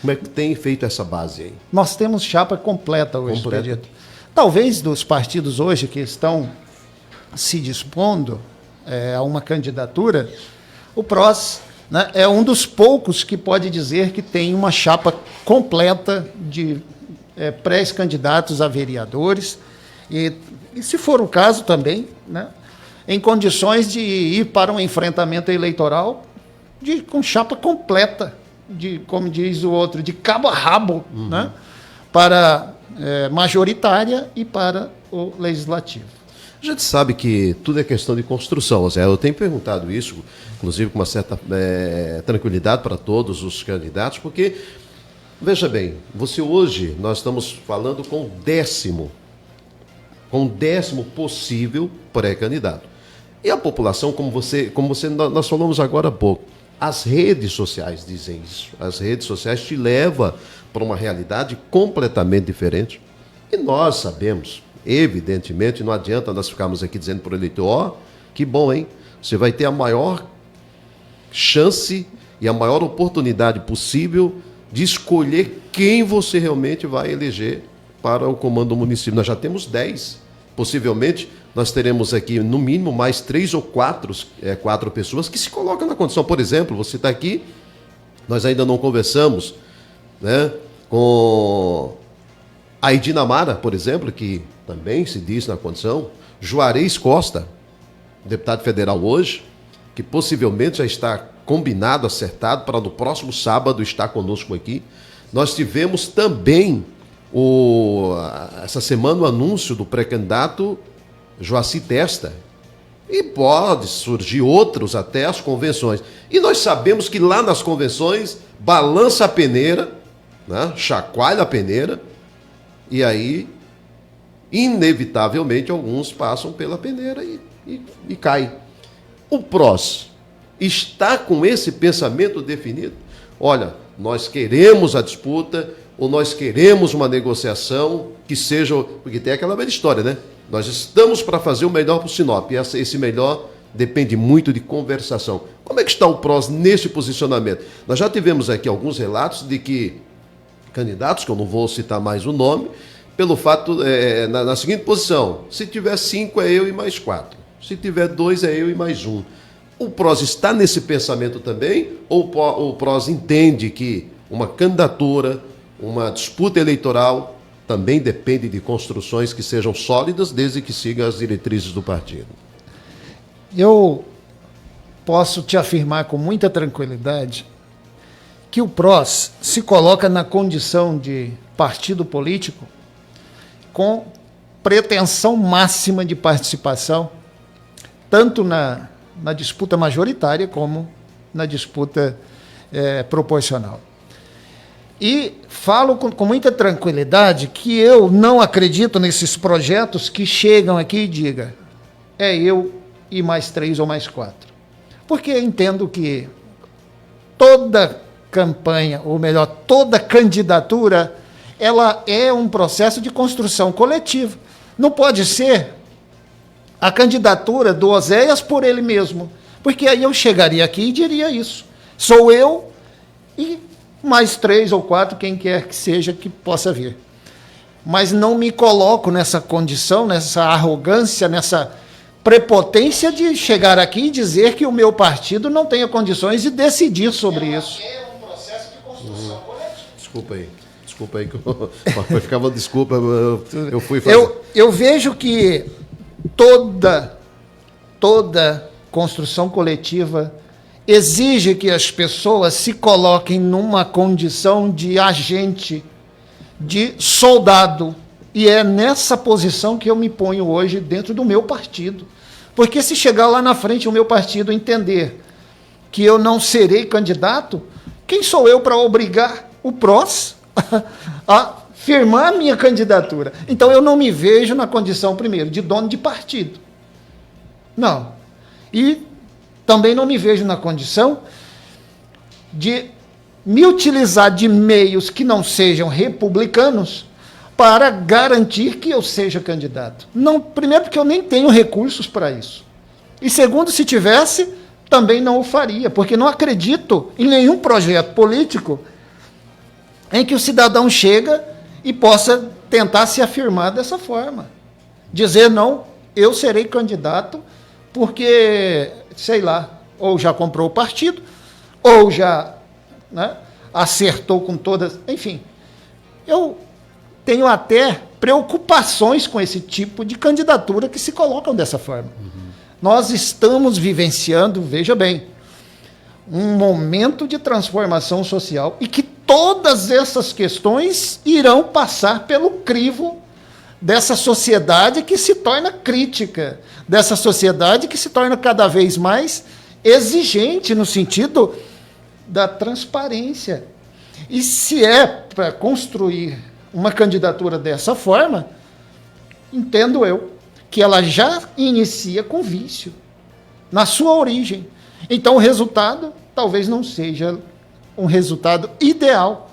Como é que tem feito essa base aí? Nós temos chapa completa hoje, Expedito. Talvez dos partidos hoje que estão se dispondo a uma candidatura, o PROS, né, é um dos poucos que pode dizer que tem uma chapa completa de pré-candidatos a vereadores e, se for o caso também, né, em condições de ir para um enfrentamento eleitoral com chapa completa, como diz o outro, de cabo a rabo, né, para majoritária e para o legislativo. A gente sabe que tudo é questão de construção, Zé. Eu tenho perguntado isso, inclusive com uma certa tranquilidade para todos os candidatos, porque, veja bem, você hoje, nós estamos falando com o décimo possível pré-candidato. E a população, nós falamos agora há pouco, as redes sociais dizem isso. As redes sociais te levam para uma realidade completamente diferente. E nós sabemos, evidentemente, não adianta nós ficarmos aqui dizendo para o eleitor, que bom, hein? Você vai ter a maior chance e a maior oportunidade possível de escolher quem você realmente vai eleger para o comando do município. Nós já temos 10. Possivelmente, nós teremos aqui, no mínimo, mais 3 ou 4 pessoas que se colocam na condição. Por exemplo, você está aqui, nós ainda não conversamos, né, com a Edinamara, por exemplo, que também se diz na condição, Juarez Costa, deputado federal hoje, que possivelmente já está combinado, acertado, para no próximo sábado estar conosco aqui. Nós tivemos também, essa semana, o anúncio do pré-candidato Joaci Testa. E pode surgir outros até as convenções. E nós sabemos que lá nas convenções balança a peneira, né? Chacoalha a peneira e aí, inevitavelmente, alguns passam pela peneira e caem. O PROS está com esse pensamento definido? Olha, nós queremos a disputa ou nós queremos uma negociação que seja... Porque tem aquela velha história, né? Nós estamos para fazer o melhor para o Sinop. E esse melhor depende muito de conversação. Como é que está o PROS nesse posicionamento? Nós já tivemos aqui alguns relatos de que candidatos, que eu não vou citar mais o nome, pelo fato, na seguinte posição, se tiver 5 é eu e mais 4. Se tiver 2 é eu e mais 1. O PROS está nesse pensamento também? Ou o PROS entende que uma candidatura, uma disputa eleitoral também depende de construções que sejam sólidas, desde que sigam as diretrizes do partido? Eu posso te afirmar com muita tranquilidade que o PROS se coloca na condição de partido político com pretensão máxima de participação, tanto na disputa majoritária como na disputa proporcional. E falo com muita tranquilidade que eu não acredito nesses projetos que chegam aqui e digam é eu e mais 3 ou mais 4. Porque entendo que toda campanha, ou melhor, toda candidatura, ela é um processo de construção coletiva. Não pode ser a candidatura do Oséias por ele mesmo, porque aí eu chegaria aqui e diria isso. Sou eu e mais 3 ou 4, quem quer que seja que possa vir. Mas não me coloco nessa condição, nessa arrogância, nessa prepotência de chegar aqui e dizer que o meu partido não tenha condições de decidir sobre isso. É um processo de construção coletiva. Desculpa aí que eu ficava, desculpa, eu fui fazer. Eu vejo que toda construção coletiva exige que as pessoas se coloquem numa condição de agente, de soldado. E é nessa posição que eu me ponho hoje dentro do meu partido. Porque se chegar lá na frente o meu partido entender que eu não serei candidato, quem sou eu para obrigar o PROS a firmar a minha candidatura? Então eu não me vejo na condição, primeiro, de dono de partido. Não. E também não me vejo na condição de me utilizar de meios que não sejam republicanos para garantir que eu seja candidato. Não, primeiro, porque eu nem tenho recursos para isso. E segundo, se tivesse, também não o faria, porque não acredito em nenhum projeto político em que o cidadão chega e possa tentar se afirmar dessa forma. Dizer, não, eu serei candidato porque, sei lá, ou já comprou o partido, ou já, né, acertou com todas... Enfim, eu tenho até preocupações com esse tipo de candidatura que se colocam dessa forma. Nós estamos vivenciando, veja bem, um momento de transformação social e que todas essas questões irão passar pelo crivo dessa sociedade que se torna crítica, dessa sociedade que se torna cada vez mais exigente no sentido da transparência. E se é para construir uma candidatura dessa forma, entendo eu que ela já inicia com vício na sua origem. Então o resultado talvez não seja um resultado ideal,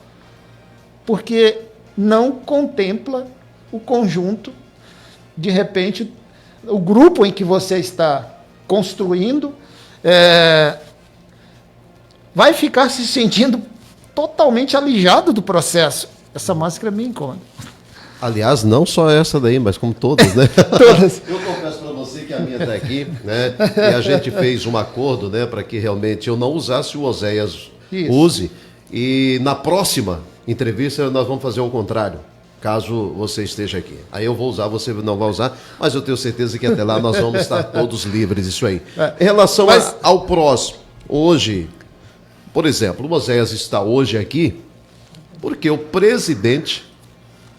porque não contempla o conjunto, de repente, o grupo em que você está construindo vai ficar se sentindo totalmente alijado do processo. Essa máscara me incomoda. Aliás, não só essa daí, mas como todas, né? Todas. Eu confesso para você que a minha está aqui, né? E a gente fez um acordo, né, para que realmente eu não usasse o Oséias use. E na próxima entrevista nós vamos fazer o contrário, caso você esteja aqui. Aí eu vou usar, você não vai usar, mas eu tenho certeza que até lá nós vamos estar todos livres, isso aí. Em relação ao PROS, hoje, por exemplo, o Oséias está hoje aqui porque o presidente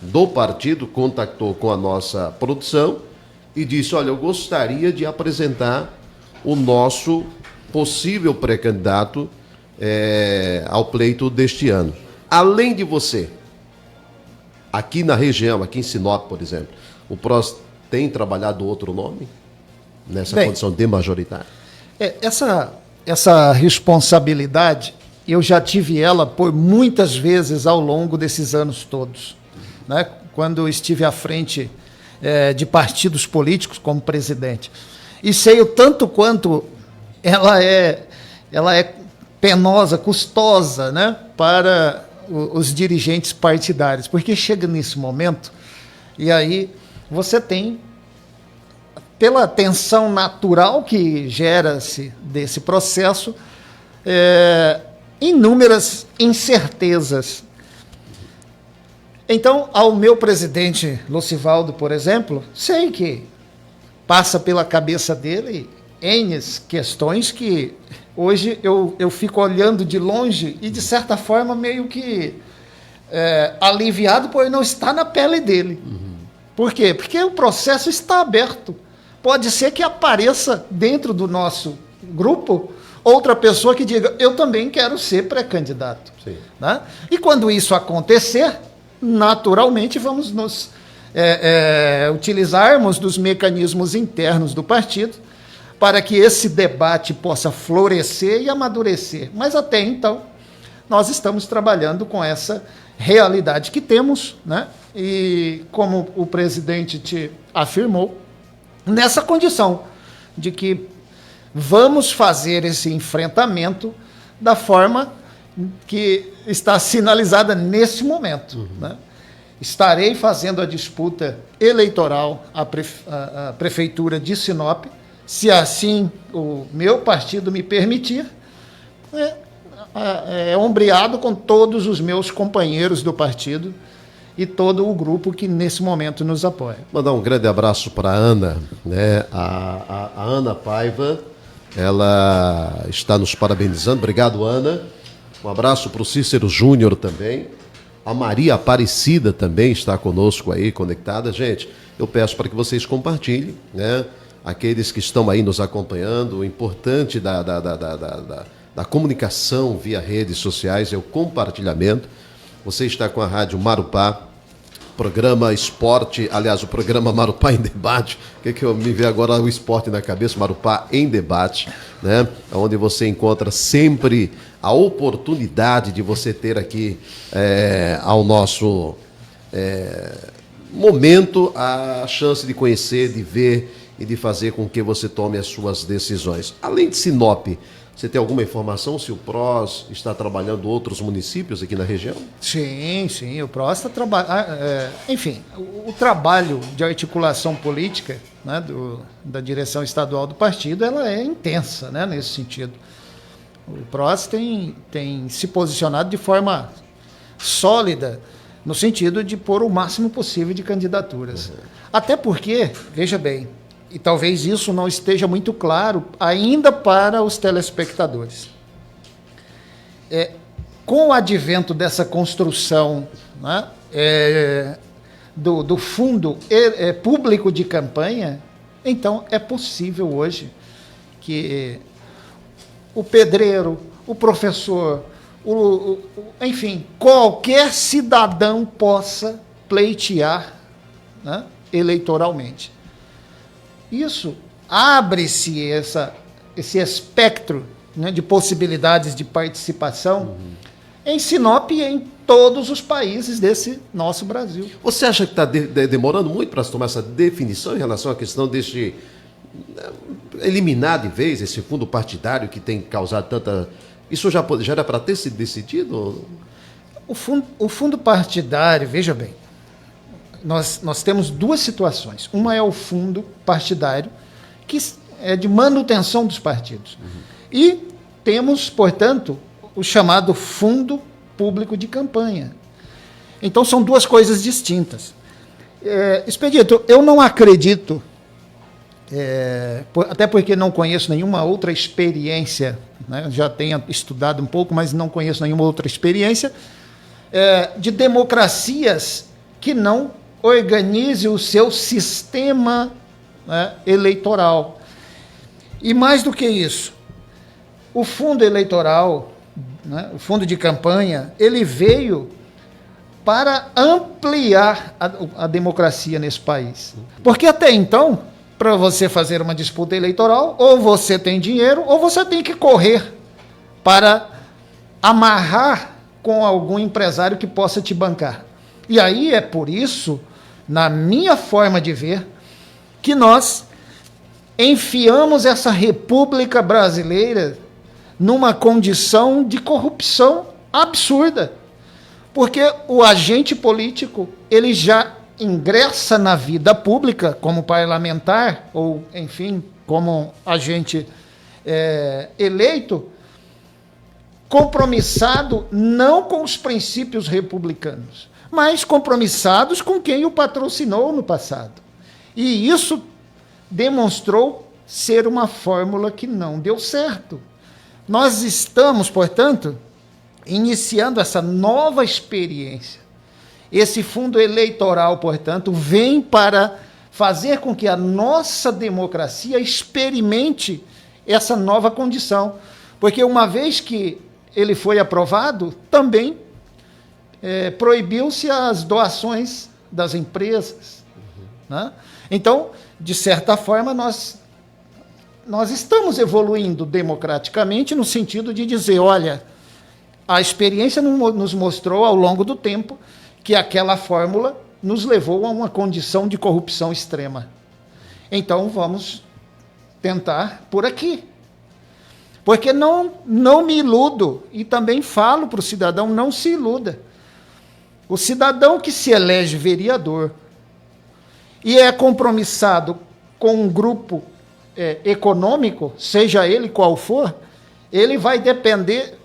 do partido contactou com a nossa produção e disse, olha, eu gostaria de apresentar o nosso possível pré-candidato ao pleito deste ano. Além de você, aqui na região, aqui em Sinop, por exemplo, o PROS tem trabalhado outro nome nessa condição de majoritário? Essa responsabilidade, eu já tive ela por muitas vezes ao longo desses anos todos, né? Quando eu estive à frente de partidos políticos como presidente. E sei o tanto quanto ela é penosa, custosa, né, para os dirigentes partidários, porque chega nesse momento e aí você tem, pela tensão natural que gera-se desse processo, inúmeras incertezas. Então, ao meu presidente Lucivaldo, por exemplo, sei que passa pela cabeça dele N questões que hoje eu fico olhando de longe e, de certa forma, meio que aliviado por não estar na pele dele. Por quê? Porque o processo está aberto. Pode ser que apareça dentro do nosso grupo outra pessoa que diga, eu também quero ser pré-candidato. Né? E quando isso acontecer, naturalmente vamos nos utilizarmos dos mecanismos internos do partido para que esse debate possa florescer e amadurecer. Mas até então, nós estamos trabalhando com essa realidade que temos, né? E como o presidente te afirmou, nessa condição de que vamos fazer esse enfrentamento da forma que está sinalizada nesse momento. Né? Estarei fazendo a disputa eleitoral à Prefeitura de Sinop, se assim o meu partido me permitir, ombreado com todos os meus companheiros do partido e todo o grupo que nesse momento nos apoia. Mandar um grande abraço para a Ana, né? A Ana Paiva, ela está nos parabenizando. Obrigado, Ana. Um abraço para o Cícero Júnior também. A Maria Aparecida também está conosco aí, conectada. Gente, eu peço para que vocês compartilhem, né? Aqueles que estão aí nos acompanhando, o importante da comunicação via redes sociais é o compartilhamento. Você está com a Rádio Marupá, programa Esporte, aliás, o programa Marupá em Debate, que eu me vejo agora o esporte na cabeça, Marupá em Debate, né? Onde você encontra sempre a oportunidade de você ter aqui ao nosso momento a chance de conhecer, de ver e de fazer com que você tome as suas decisões. Além de Sinop, você tem alguma informação se o PROS está trabalhando outros municípios aqui na região? Sim, o PROS está trabalhando. Enfim, o trabalho de articulação política, né, da direção estadual do partido, ela é intensa, né, nesse sentido. O PROS tem se posicionado de forma sólida no sentido de pôr o máximo possível de candidaturas. Até porque, veja bem, e talvez isso não esteja muito claro ainda para os telespectadores. Com o advento dessa construção, né, do fundo público de campanha, então é possível hoje que o pedreiro, o professor, enfim, qualquer cidadão possa pleitear, né, eleitoralmente. Isso abre-se esse espectro, né, de possibilidades de participação em Sinop e em todos os países desse nosso Brasil. Você acha que está demorando muito para se tomar essa definição em relação à questão deste eliminar de vez esse fundo partidário que tem causado tanta... Isso já era para ter sido decidido? O fundo partidário, veja bem, nós temos duas situações. Uma é o fundo partidário, que é de manutenção dos partidos. E temos, portanto, o chamado fundo público de campanha. Então, são duas coisas distintas. Expedito, eu não acredito, até porque não conheço nenhuma outra experiência, né? Já tenho estudado um pouco, mas não conheço nenhuma outra experiência de democracias que não organize o seu sistema, né, eleitoral. E mais do que isso, o fundo eleitoral né, o fundo de campanha, ele veio para ampliar a democracia nesse país. Porque até então, para você fazer uma disputa eleitoral, ou você tem dinheiro, ou você tem que correr para amarrar com algum empresário que possa te bancar. E aí é por isso, na minha forma de ver, que nós enfiamos essa República Brasileira numa condição de corrupção absurda. Porque o agente político, ele já ingressa na vida pública como parlamentar, ou, enfim, como agente eleito, compromissado não com os princípios republicanos, mas compromissados com quem o patrocinou no passado. E isso demonstrou ser uma fórmula que não deu certo. Nós estamos, portanto, iniciando essa nova experiência. Esse fundo eleitoral, portanto, vem para fazer com que a nossa democracia experimente essa nova condição. Porque uma vez que ele foi aprovado, também proibiu-se as doações das empresas. Né? Então, de certa forma, nós estamos evoluindo democraticamente no sentido de dizer, olha, a experiência nos mostrou ao longo do tempo que aquela fórmula nos levou a uma condição de corrupção extrema. Então, vamos tentar por aqui. Porque não me iludo, e também falo para o cidadão, não se iluda. O cidadão que se elege vereador e é compromissado com um grupo econômico, seja ele qual for, ele vai defender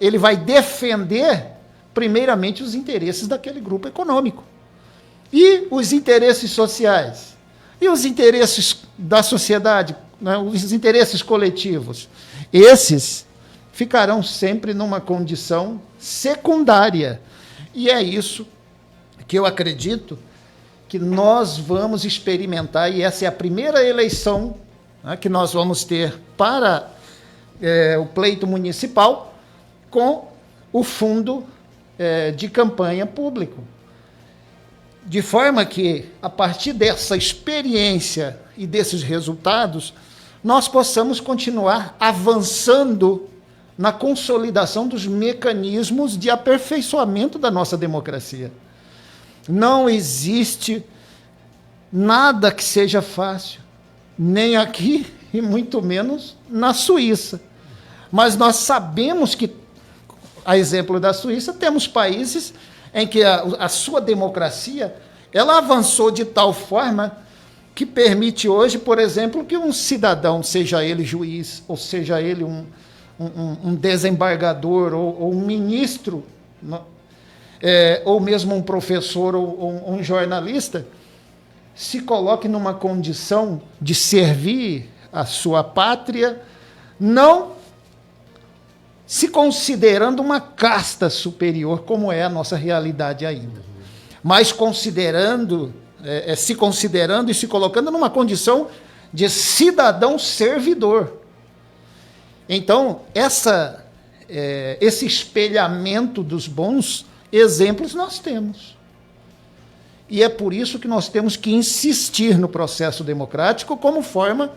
primeiramente os interesses daquele grupo econômico. E os interesses sociais? E os interesses da sociedade, né, os interesses coletivos? Esses ficarão sempre numa condição secundária. E é isso que eu acredito que nós vamos experimentar, e essa é a primeira eleição, né, que nós vamos ter para o pleito municipal com o fundo de campanha público. De forma que, a partir dessa experiência e desses resultados, nós possamos continuar avançando na consolidação dos mecanismos de aperfeiçoamento da nossa democracia. Não existe nada que seja fácil, nem aqui e muito menos na Suíça. Mas nós sabemos que, a exemplo da Suíça, temos países em que a sua democracia ela avançou de tal forma que permite hoje, por exemplo, que um cidadão, seja ele juiz, ou seja ele um desembargador, ou um ministro, ou mesmo um professor ou um jornalista, se coloque numa condição de servir a sua pátria, não se considerando uma casta superior, como é a nossa realidade ainda, mas se considerando e se colocando numa condição de cidadão servidor. Então, esse espelhamento dos bons exemplos nós temos. E é por isso que nós temos que insistir no processo democrático como forma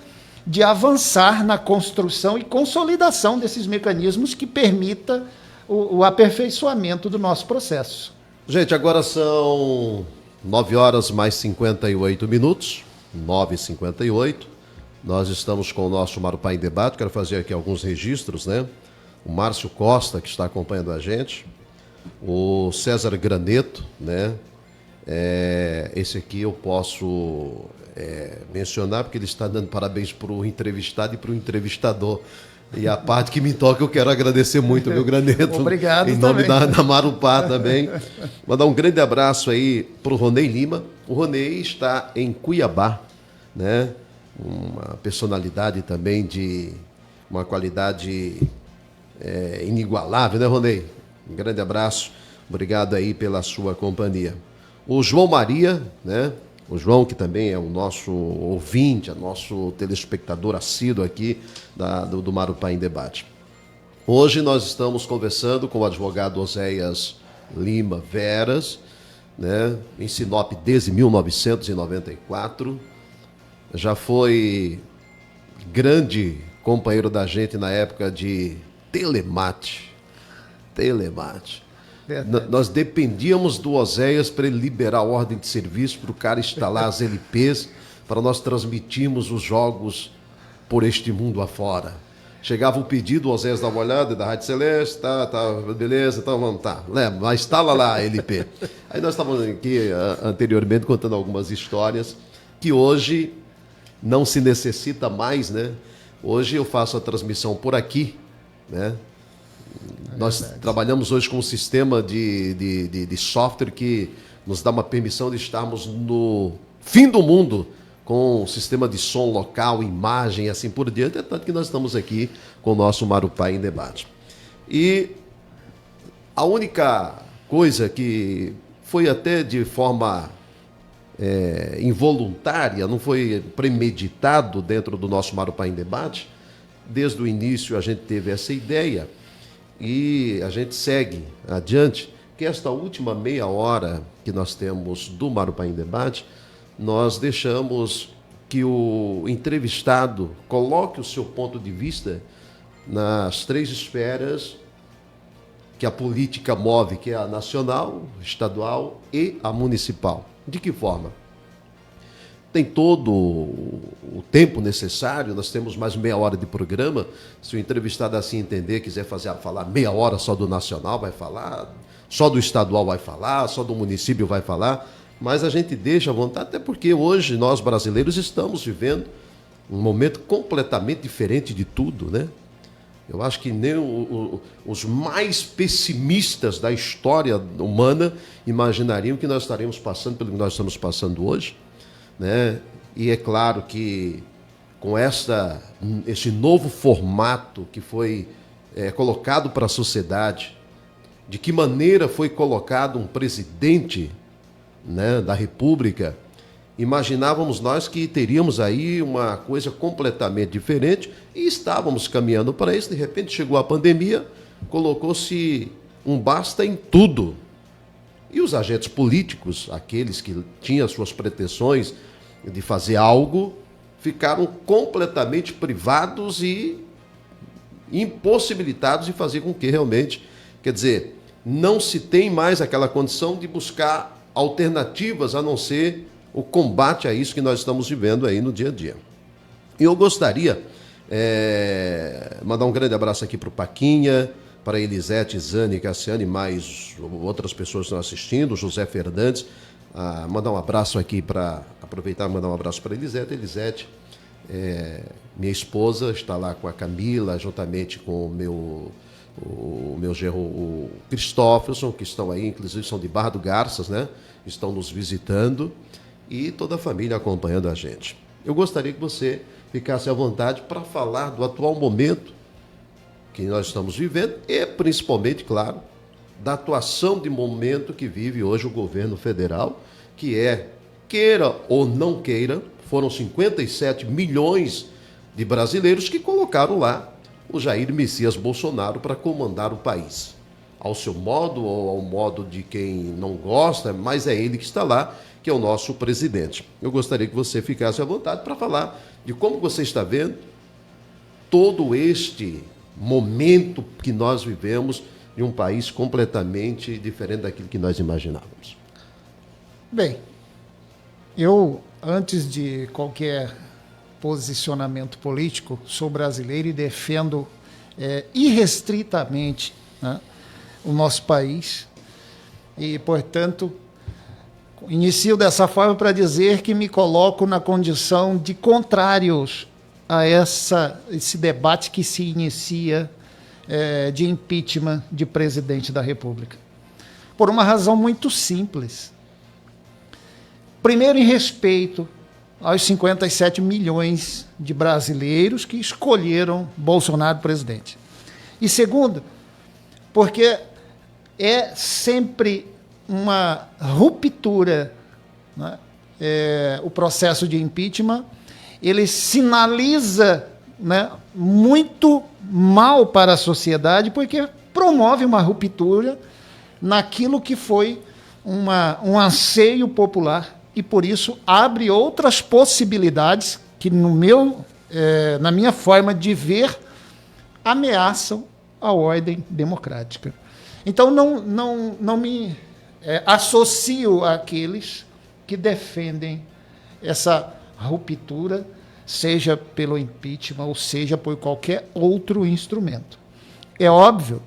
de avançar na construção e consolidação desses mecanismos que permita o aperfeiçoamento do nosso processo. Gente, agora são 9 horas mais 58 minutos, 9h58. Nós estamos com o nosso Marupá em Debate. Quero fazer aqui alguns registros, né? O Márcio Costa, que está acompanhando a gente. O César Graneto, né? Esse aqui eu posso mencionar, porque ele está dando parabéns para o entrevistado e para o entrevistador. E a parte que me toca, eu quero agradecer muito, meu Graneto. Obrigado. Em nome da Marupá também. Mandar um grande abraço aí para o Ronei Lima. O Ronei está em Cuiabá, né? Uma personalidade também de uma qualidade inigualável, né, Ronei? Um grande abraço. Obrigado aí pela sua companhia. O João Maria, né? O João, que também é o nosso ouvinte, é nosso telespectador assíduo aqui do Marupá em Debate. Hoje nós estamos conversando com o advogado Oséias Lima Veras, né, em Sinop desde 1994. Já foi grande companheiro da gente na época de telemate. Nós dependíamos do Oséias para ele liberar a ordem de serviço, para o cara instalar as LPs, para nós transmitirmos os jogos por este mundo afora. Chegava o pedido, o Oséias dava uma olhada da Rádio Celeste, tá, beleza, então vamos, mas instala lá a LP. Aí nós estávamos aqui anteriormente contando algumas histórias que hoje não se necessita mais, né? Hoje eu faço a transmissão por aqui, né? Nós trabalhamos hoje com um sistema de software que nos dá uma permissão de estarmos no fim do mundo com um sistema de som local, imagem e assim por diante, é tanto que nós estamos aqui com o nosso Marupá em Debate. E a única coisa que foi até de forma involuntária, não foi premeditado dentro do nosso Marupá em Debate, desde o início a gente teve essa ideia e a gente segue adiante, que esta última meia hora que nós temos do Marupá em Debate, nós deixamos que o entrevistado coloque o seu ponto de vista nas três esferas que a política move, que é a nacional, estadual e a municipal. De que forma? Tem todo o tempo necessário, nós temos mais meia hora de programa. Se o entrevistado assim entender, quiser falar meia hora só do nacional, vai falar, só do estadual vai falar, só do município vai falar, mas a gente deixa à vontade, até porque hoje nós brasileiros estamos vivendo um momento completamente diferente de tudo, né? Eu acho que nem os mais pessimistas da história humana imaginariam que nós estaremos passando pelo que nós estamos passando hoje, né? E é claro que com esse novo formato que foi colocado para a sociedade, de que maneira foi colocado um presidente, né, da República, imaginávamos nós que teríamos aí uma coisa completamente diferente e estávamos caminhando para isso. De repente chegou a pandemia, colocou-se um basta em tudo. E os agentes políticos, aqueles que tinham suas pretensões de fazer algo, ficaram completamente privados e impossibilitados de fazer com que realmente, quer dizer, não se tem mais aquela condição de buscar alternativas a não ser o combate a isso que nós estamos vivendo aí no dia a dia. E eu gostaria mandar um grande abraço aqui para o Paquinha, para a Elisete, Zane, Cassiane e mais outras pessoas que estão assistindo, José Fernandes. Mandar um abraço aqui aproveitar e mandar um abraço para a Elisete. Elisete, minha esposa, está lá com a Camila, juntamente com o meu genro, o Cristófelson, que estão aí, inclusive são de Barra do Garças, né? Estão nos visitando e toda a família acompanhando a gente. Eu gostaria que você ficasse à vontade para falar do atual momento que nós estamos vivendo e, principalmente, claro, da atuação de momento que vive hoje o governo federal, que queira ou não queira, foram 57 milhões de brasileiros que colocaram lá o Jair Messias Bolsonaro para comandar o país. Ao seu modo ou ao modo de quem não gosta, mas é ele que está lá, que é o nosso presidente. Eu gostaria que você ficasse à vontade para falar de como você está vendo todo este momento que nós vivemos em um país completamente diferente daquilo que nós imaginávamos. Bem, eu, antes de qualquer posicionamento político, sou brasileiro e defendo irrestritamente, né, o nosso país e, portanto, inicio dessa forma para dizer que me coloco na condição de contrários a esse debate que se inicia de impeachment de presidente da República. Por uma razão muito simples. Primeiro, em respeito aos 57 milhões de brasileiros que escolheram Bolsonaro presidente. E segundo, porque é sempre uma ruptura, né? O processo de impeachment, ele sinaliza né, muito mal para a sociedade, porque promove uma ruptura naquilo que foi um anseio popular e, por isso, abre outras possibilidades que, na minha forma de ver, ameaçam a ordem democrática. Então, não me associo àqueles que defendem essa ruptura, seja pelo impeachment ou seja por qualquer outro instrumento. É óbvio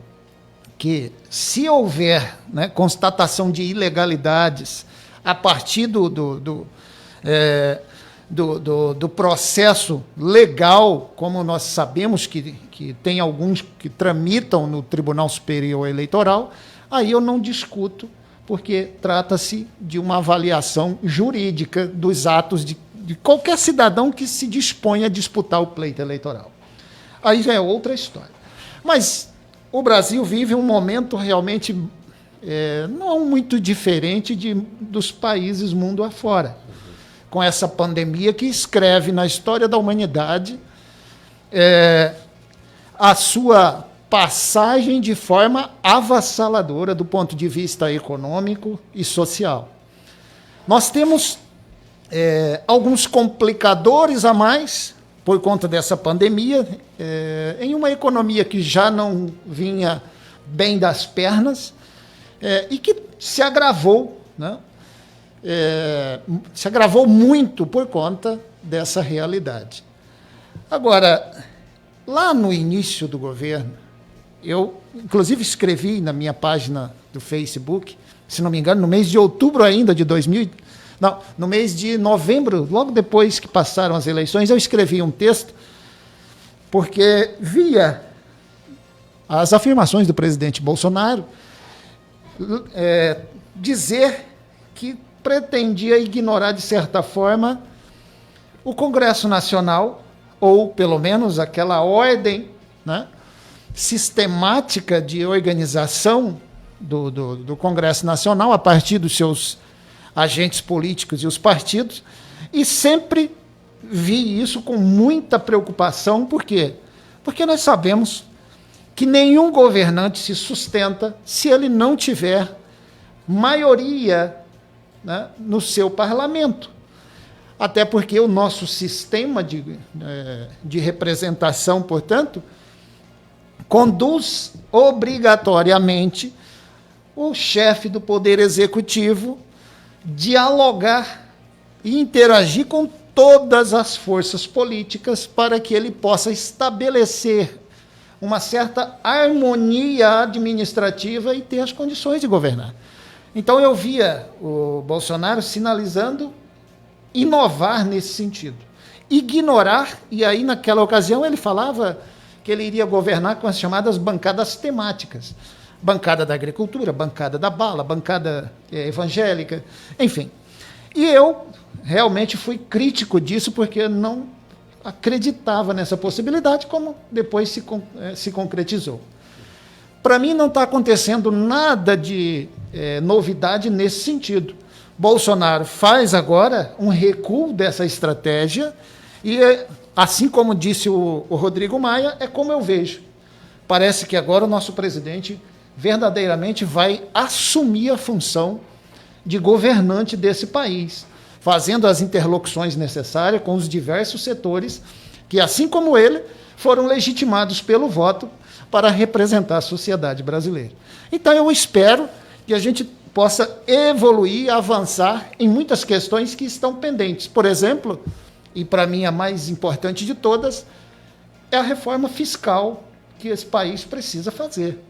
que, se houver, né, constatação de ilegalidades a partir do processo legal, como nós sabemos que tem alguns que tramitam no Tribunal Superior Eleitoral, aí eu não discuto, porque trata-se de uma avaliação jurídica dos atos de qualquer cidadão que se dispõe a disputar o pleito eleitoral. Aí já é outra história. Mas o Brasil vive um momento realmente não muito diferente dos países mundo afora, com essa pandemia que escreve na história da humanidade a sua passagem de forma avassaladora do ponto de vista econômico e social. Nós temos alguns complicadores a mais por conta dessa pandemia, em uma economia que já não vinha bem das pernas e que se agravou, né? Se agravou muito por conta dessa realidade. Agora, lá no início do governo, eu, inclusive, escrevi na minha página do Facebook, se não me engano, no mês de outubro ainda de 2000, não, no mês de novembro, logo depois que passaram as eleições, eu escrevi um texto, porque via as afirmações do presidente Bolsonaro dizer que pretendia ignorar, de certa forma, o Congresso Nacional, ou pelo menos aquela ordem, né, sistemática de organização do Congresso Nacional a partir dos seus agentes políticos e os partidos, e sempre vi isso com muita preocupação. Por quê? Porque nós sabemos que nenhum governante se sustenta se ele não tiver maioria, né, no seu parlamento. Até porque o nosso sistema de representação, portanto, conduz obrigatoriamente o chefe do Poder Executivo dialogar e interagir com todas as forças políticas para que ele possa estabelecer uma certa harmonia administrativa e ter as condições de governar. Então eu via o Bolsonaro sinalizando inovar nesse sentido. Ignorar, e aí naquela ocasião ele falava que ele iria governar com as chamadas bancadas temáticas. Bancada da agricultura, bancada da bala, bancada evangélica, enfim. E eu realmente fui crítico disso, porque não acreditava nessa possibilidade, como depois se concretizou. Para mim não está acontecendo nada de novidade nesse sentido. Bolsonaro faz agora um recuo dessa estratégia e, assim como disse o Rodrigo Maia, é como eu vejo. Parece que agora o nosso presidente verdadeiramente vai assumir a função de governante desse país, fazendo as interlocuções necessárias com os diversos setores que, assim como ele, foram legitimados pelo voto para representar a sociedade brasileira. Então eu espero que a gente possa evoluir, avançar em muitas questões que estão pendentes. Por exemplo, e para mim a mais importante de todas, é a reforma fiscal que esse país precisa fazer.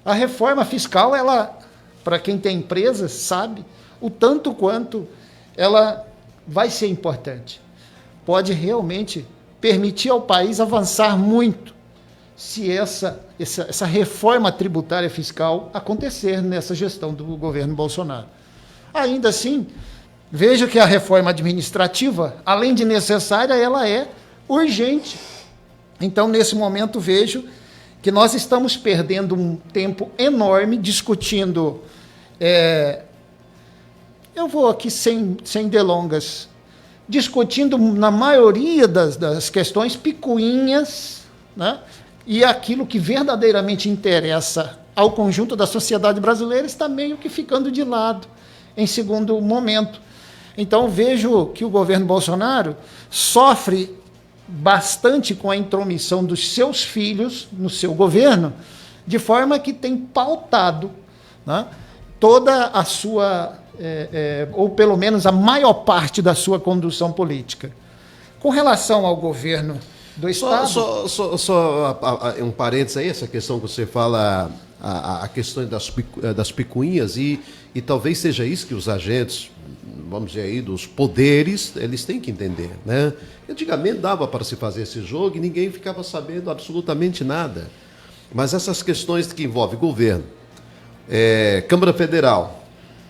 A reforma fiscal, ela, para quem tem empresas, sabe o tanto quanto ela vai ser importante. Pode realmente permitir ao país avançar muito se essa reforma tributária fiscal acontecer nessa gestão do governo Bolsonaro. Ainda assim, vejo que a reforma administrativa, além de necessária, ela é urgente. Então, nesse momento, vejo que nós estamos perdendo um tempo enorme discutindo. Eu vou aqui sem delongas. discutindo, na maioria das questões, picuinhas, né? E aquilo que verdadeiramente interessa ao conjunto da sociedade brasileira está meio que ficando de lado, em segundo momento. Então, vejo que o governo Bolsonaro sofre bastante com a intromissão dos seus filhos no seu governo, de forma que tem pautado, né, toda a sua, ou pelo menos a maior parte da sua condução política. Com relação ao governo do Estado... Só um parênteses aí, essa questão que você fala, a questão das picuinhas, e talvez seja isso que os agentes, vamos dizer aí, dos poderes, eles têm que entender, né? Antigamente dava para se fazer esse jogo e ninguém ficava sabendo absolutamente nada. Mas essas questões que envolvem governo, Câmara Federal,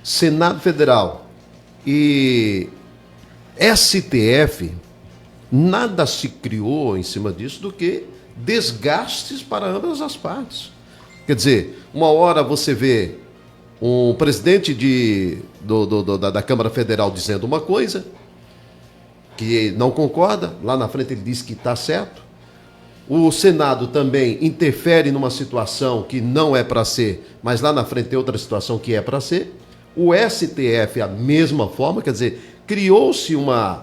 Senado Federal e STF, nada se criou em cima disso do que desgastes para ambas as partes. Quer dizer, uma hora você vê um presidente da Câmara Federal dizendo uma coisa, que não concorda, lá na frente ele diz que está certo. O Senado também interfere numa situação que não é para ser, mas lá na frente tem outra situação que é para ser. O STF, a mesma forma, quer dizer, criou-se na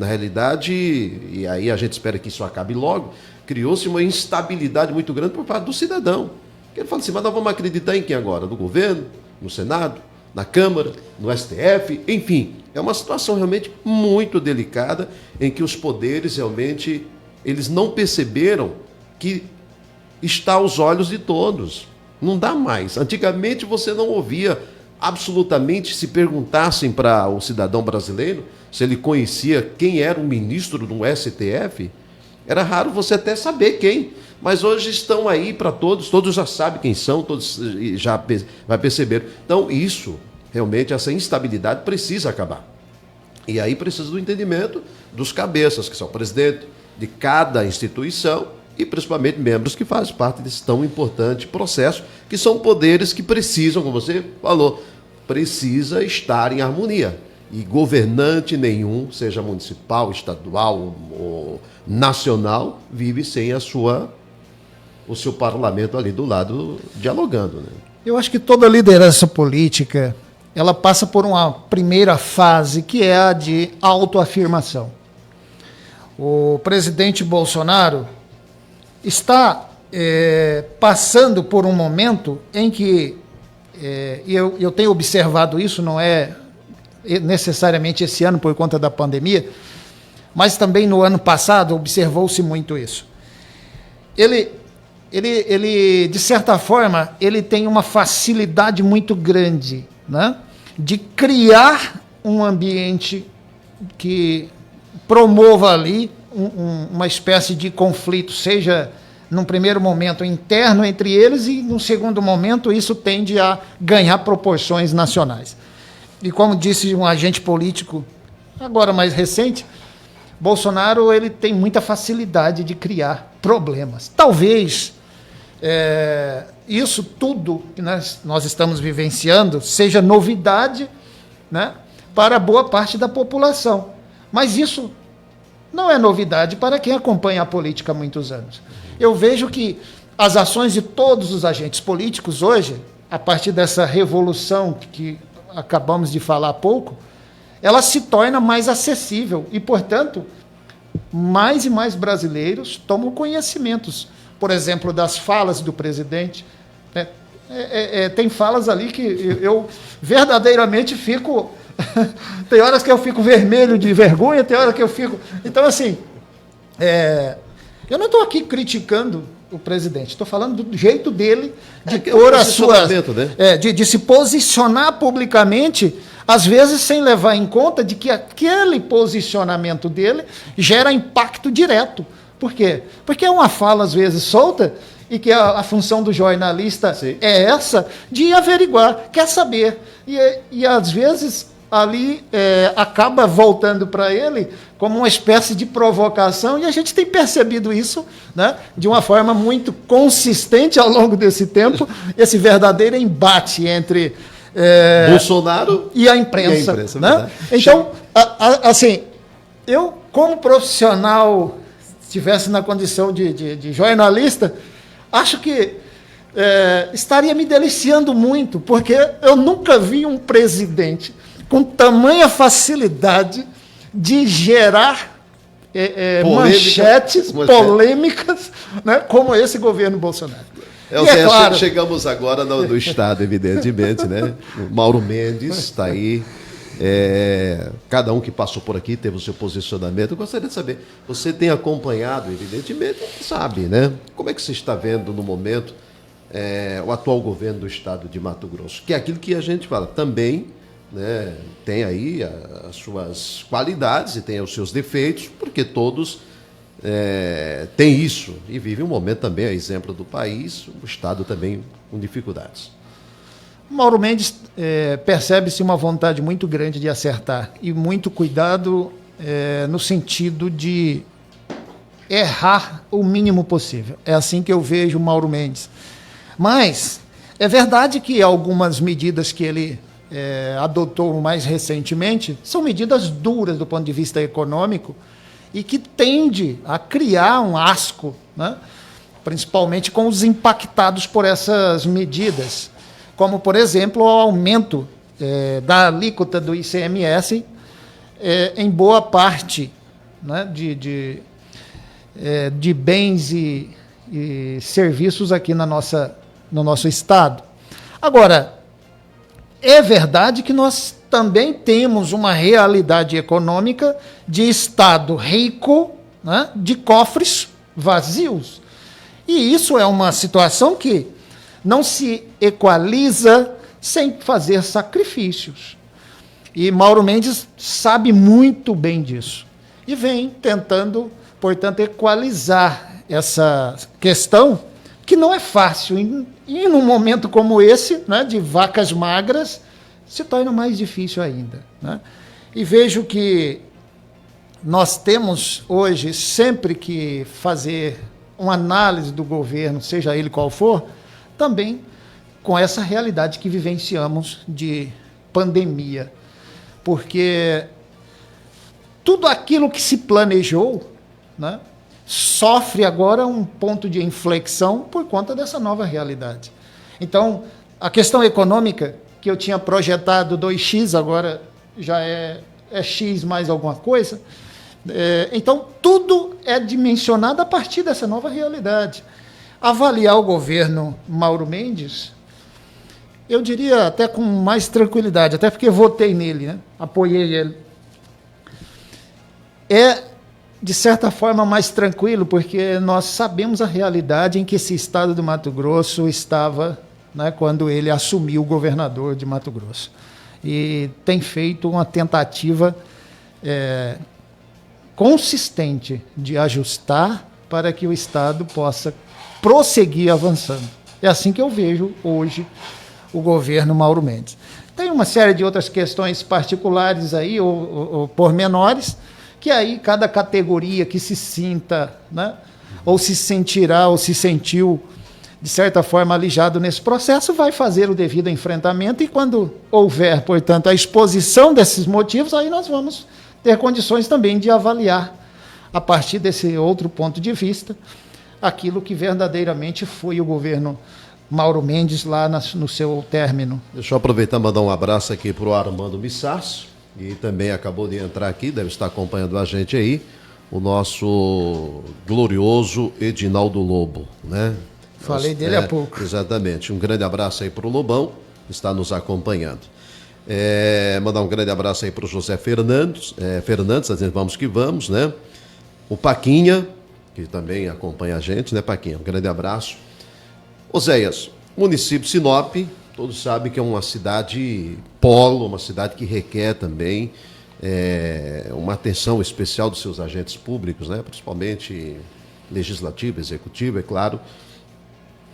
realidade, e aí a gente espera que isso acabe logo, criou-se uma instabilidade muito grande por parte do cidadão. Ele fala assim, mas nós vamos acreditar em quem agora? No governo, no Senado, na Câmara, no STF, enfim. É uma situação realmente muito delicada, em que os poderes realmente, eles não perceberam que está aos olhos de todos. Não dá mais. Antigamente você não ouvia absolutamente, se perguntassem para o cidadão brasileiro se ele conhecia quem era o ministro do STF, era raro você até saber quem. Mas hoje estão aí para todos já sabem quem são, todos já vai perceber. Então, isso, realmente, essa instabilidade precisa acabar. E aí precisa do entendimento dos cabeças, que são o presidente de cada instituição e principalmente membros que fazem parte desse tão importante processo, que são poderes que precisam, como você falou, precisa estar em harmonia. E governante nenhum, seja municipal, estadual ou nacional, vive sem o seu parlamento ali do lado dialogando, né? Eu acho que toda liderança política, ela passa por uma primeira fase, que é a de autoafirmação. O presidente Bolsonaro está passando por um momento em que, eu tenho observado isso, não é necessariamente esse ano por conta da pandemia, mas também no ano passado observou-se muito isso. Ele, de certa forma, ele tem uma facilidade muito grande, né, de criar um ambiente que promova ali uma espécie de conflito, seja num primeiro momento interno entre eles e num segundo momento isso tende a ganhar proporções nacionais. E como disse um agente político, agora mais recente, Bolsonaro ele tem muita facilidade de criar problemas. Talvez isso tudo que nós estamos vivenciando seja novidade, né, para boa parte da população. Mas isso não é novidade para quem acompanha a política há muitos anos. Eu vejo que as ações de todos os agentes políticos hoje, a partir dessa revolução que acabamos de falar há pouco, ela se torna mais acessível e, portanto, mais e mais brasileiros tomam conhecimentos, por exemplo, das falas do presidente. Tem falas ali que eu verdadeiramente fico... tem horas que eu fico vermelho de vergonha, tem horas que eu fico... Então, assim, eu não estou aqui criticando o presidente, estou falando do jeito dele de pôr a sua... Né? De se posicionar publicamente, às vezes sem levar em conta de que aquele posicionamento dele gera impacto direto. Por quê? Porque é uma fala, às vezes, solta, e que a função do jornalista Sim. é essa, de averiguar, quer saber. E às vezes, ali acaba voltando para ele como uma espécie de provocação, e a gente tem percebido isso, né, de uma forma muito consistente ao longo desse tempo, esse verdadeiro embate entre Bolsonaro e a imprensa. Né? Então, assim, eu, como profissional, se estivesse na condição de jornalista, acho que estaria me deliciando muito, porque eu nunca vi um presidente com tamanha facilidade de gerar manchetes polêmicas, né, como esse governo Bolsonaro. Claro, chegamos agora no Estado, evidentemente, né? O Mauro Mendes está aí. Cada um que passou por aqui teve o seu posicionamento. Eu gostaria de saber, você tem acompanhado, evidentemente, sabe, né? Como é que você está vendo no momento o atual governo do Estado de Mato Grosso? Que é aquilo que a gente fala também, né, tem aí as suas qualidades e tem os seus defeitos, porque todos têm isso e vivem um momento também, a exemplo do país, o Estado também com dificuldades. Mauro Mendes percebe-se uma vontade muito grande de acertar e muito cuidado no sentido de errar o mínimo possível. É assim que eu vejo o Mauro Mendes. Mas é verdade que algumas medidas que ele adotou mais recentemente são medidas duras do ponto de vista econômico e que tende a criar um asco, né? Principalmente com os impactados por essas medidas, como, por exemplo, o aumento da alíquota do ICMS em boa parte, né, de bens e serviços aqui no nosso estado. Agora, é verdade que nós também temos uma realidade econômica de estado rico, né, de cofres vazios. E isso é uma situação que não se equaliza sem fazer sacrifícios. E Mauro Mendes sabe muito bem disso. E vem tentando, portanto, equalizar essa questão, que não é fácil. E num momento como esse, né, de vacas magras, se torna mais difícil ainda, né? E vejo que nós temos hoje sempre que fazer uma análise do governo, seja ele qual for, também com essa realidade que vivenciamos de pandemia. Porque tudo aquilo que se planejou, né, sofre agora um ponto de inflexão por conta dessa nova realidade. Então, a questão econômica, que eu tinha projetado 2x, agora já é x mais alguma coisa. Então, tudo é dimensionado a partir dessa nova realidade. Avaliar o governo Mauro Mendes, eu diria até com mais tranquilidade, até porque votei nele, né? Apoiei ele. De certa forma, mais tranquilo, porque nós sabemos a realidade em que esse estado do Mato Grosso estava, né, quando ele assumiu o governador de Mato Grosso. E tem feito uma tentativa consistente de ajustar para que o Estado possa prosseguir avançando. É assim que eu vejo hoje o governo Mauro Mendes. Tem uma série de outras questões particulares aí, ou pormenores, que aí cada categoria que se sinta, né, ou se sentirá, ou se sentiu, de certa forma, alijado nesse processo, vai fazer o devido enfrentamento e quando houver, portanto, a exposição desses motivos, aí nós vamos ter condições também de avaliar, a partir desse outro ponto de vista, aquilo que verdadeiramente foi o governo Mauro Mendes lá no seu término. Deixa eu aproveitar e mandar um abraço aqui para o Armando Missarço, que também acabou de entrar aqui, deve estar acompanhando a gente aí, o nosso glorioso Edinaldo Lobo, né? Falei dele há pouco. Exatamente. Um grande abraço aí para o Lobão, que está nos acompanhando. Mandar um grande abraço aí para o José Fernandes, tá dizendo vamos que vamos, né? O Paquinha, que também acompanha a gente, né, Paquinha? Um grande abraço. Oséias, município de Sinop, todos sabem que é uma cidade polo, uma cidade que requer também uma atenção especial dos seus agentes públicos, né? Principalmente legislativo, executivo, é claro,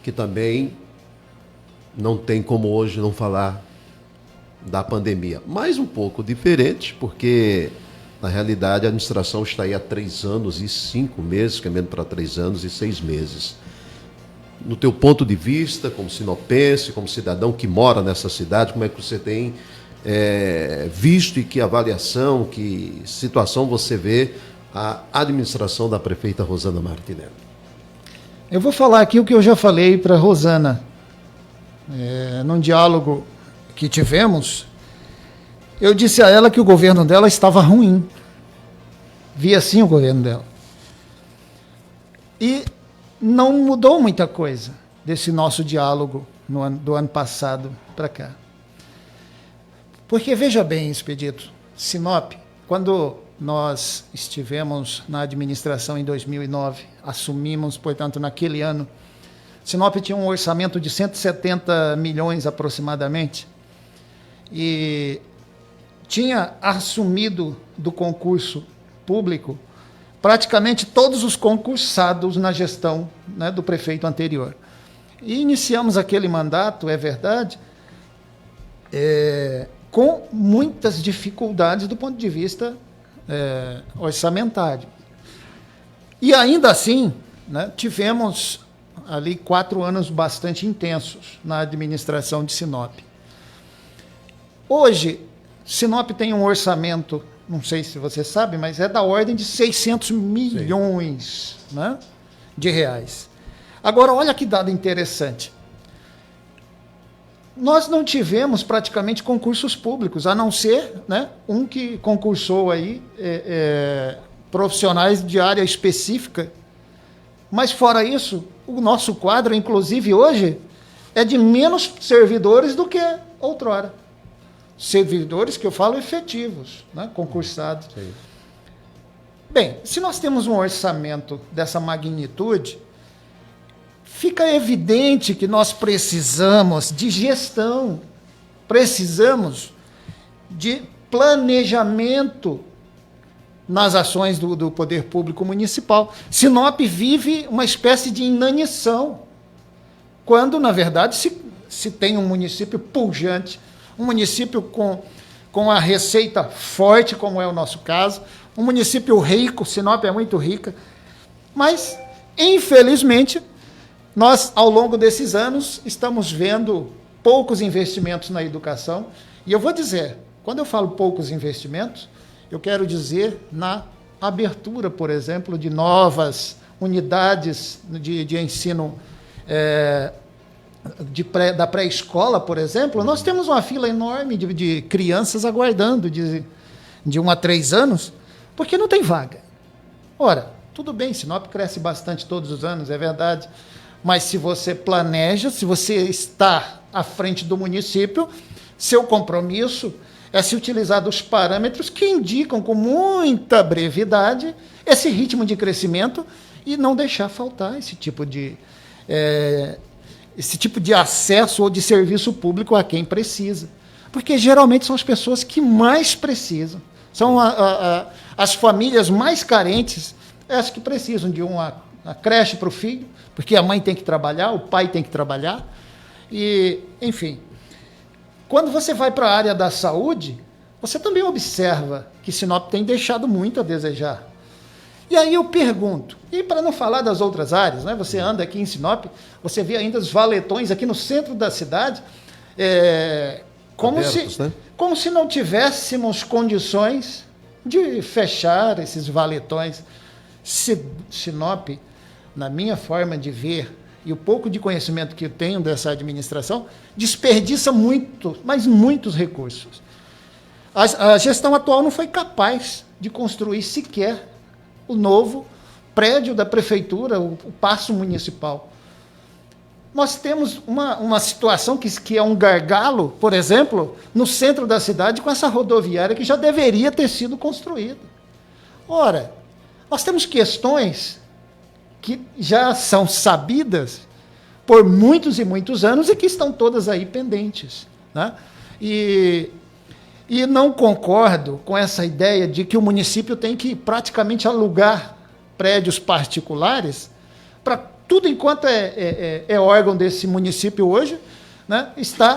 que também não tem como hoje não falar da pandemia. Mas um pouco diferente, porque na realidade a administração está aí há 3 anos e 5 meses, caminhando para 3 anos e 6 meses. No teu ponto de vista, como sinopense, como cidadão que mora nessa cidade, como é que você tem visto e que avaliação, que situação você vê a administração da prefeita Rosana Martinelli? Eu vou falar aqui o que eu já falei para a Rosana. Num diálogo que tivemos, eu disse a ela que o governo dela estava ruim. Vi assim o governo dela. E não mudou muita coisa desse nosso diálogo do ano passado para cá. Porque, veja bem, Expedito, Sinop, quando nós estivemos na administração em 2009, assumimos, portanto, naquele ano, Sinop tinha um orçamento de 170 milhões aproximadamente e tinha assumido do concurso público praticamente todos os concursados na gestão, né, do prefeito anterior. E iniciamos aquele mandato, é verdade, com muitas dificuldades do ponto de vista orçamentário. E ainda assim, né, tivemos ali 4 anos bastante intensos na administração de Sinop. Hoje, Sinop tem um orçamento, não sei se você sabe, mas é da ordem de 600 milhões, né, de reais. Agora, olha que dado interessante. Nós não tivemos praticamente concursos públicos, a não ser, né, um que concursou aí profissionais de área específica. Mas, fora isso, o nosso quadro, inclusive hoje, é de menos servidores do que outrora. Servidores que eu falo efetivos, né, concursados. Sim. Bem, se nós temos um orçamento dessa magnitude, fica evidente que nós precisamos de gestão, precisamos de planejamento nas ações do poder público municipal. Sinop vive uma espécie de inanição, quando, na verdade, se tem um município pujante, um município com a receita forte, como é o nosso caso, um município rico, Sinop é muito rica, mas, infelizmente, nós, ao longo desses anos, estamos vendo poucos investimentos na educação. E eu vou dizer, quando eu falo poucos investimentos, eu quero dizer na abertura, por exemplo, de novas unidades de ensino da pré-escola, por exemplo. Nós temos uma fila enorme de crianças aguardando de 1 a 3 anos, porque não tem vaga. Ora, tudo bem, Sinop cresce bastante todos os anos, é verdade. Mas se você planeja, se você está à frente do município, seu compromisso é se utilizar dos parâmetros que indicam com muita brevidade esse ritmo de crescimento e não deixar faltar esse tipo de acesso ou de serviço público a quem precisa. Porque geralmente são as pessoas que mais precisam. São as famílias mais carentes, as que precisam de uma creche para o filho, porque a mãe tem que trabalhar, o pai tem que trabalhar. E, enfim, quando você vai para a área da saúde, você também observa que Sinop tem deixado muito a desejar. E aí eu pergunto, e para não falar das outras áreas, né, você anda aqui em Sinop, você vê ainda os valetões aqui no centro da cidade, como se não tivéssemos condições de fechar esses valetões. Sinop, na minha forma de ver, e o pouco de conhecimento que eu tenho dessa administração, desperdiça muito, mas muitos recursos. A gestão atual não foi capaz de construir sequer o novo prédio da prefeitura, o Paço Municipal. Nós temos uma situação que é um gargalo, por exemplo, no centro da cidade, com essa rodoviária que já deveria ter sido construída. Ora, nós temos questões que já são sabidas por muitos e muitos anos e que estão todas aí pendentes, né? E não concordo com essa ideia de que o município tem que praticamente alugar prédios particulares para tudo enquanto é órgão desse município hoje, né, está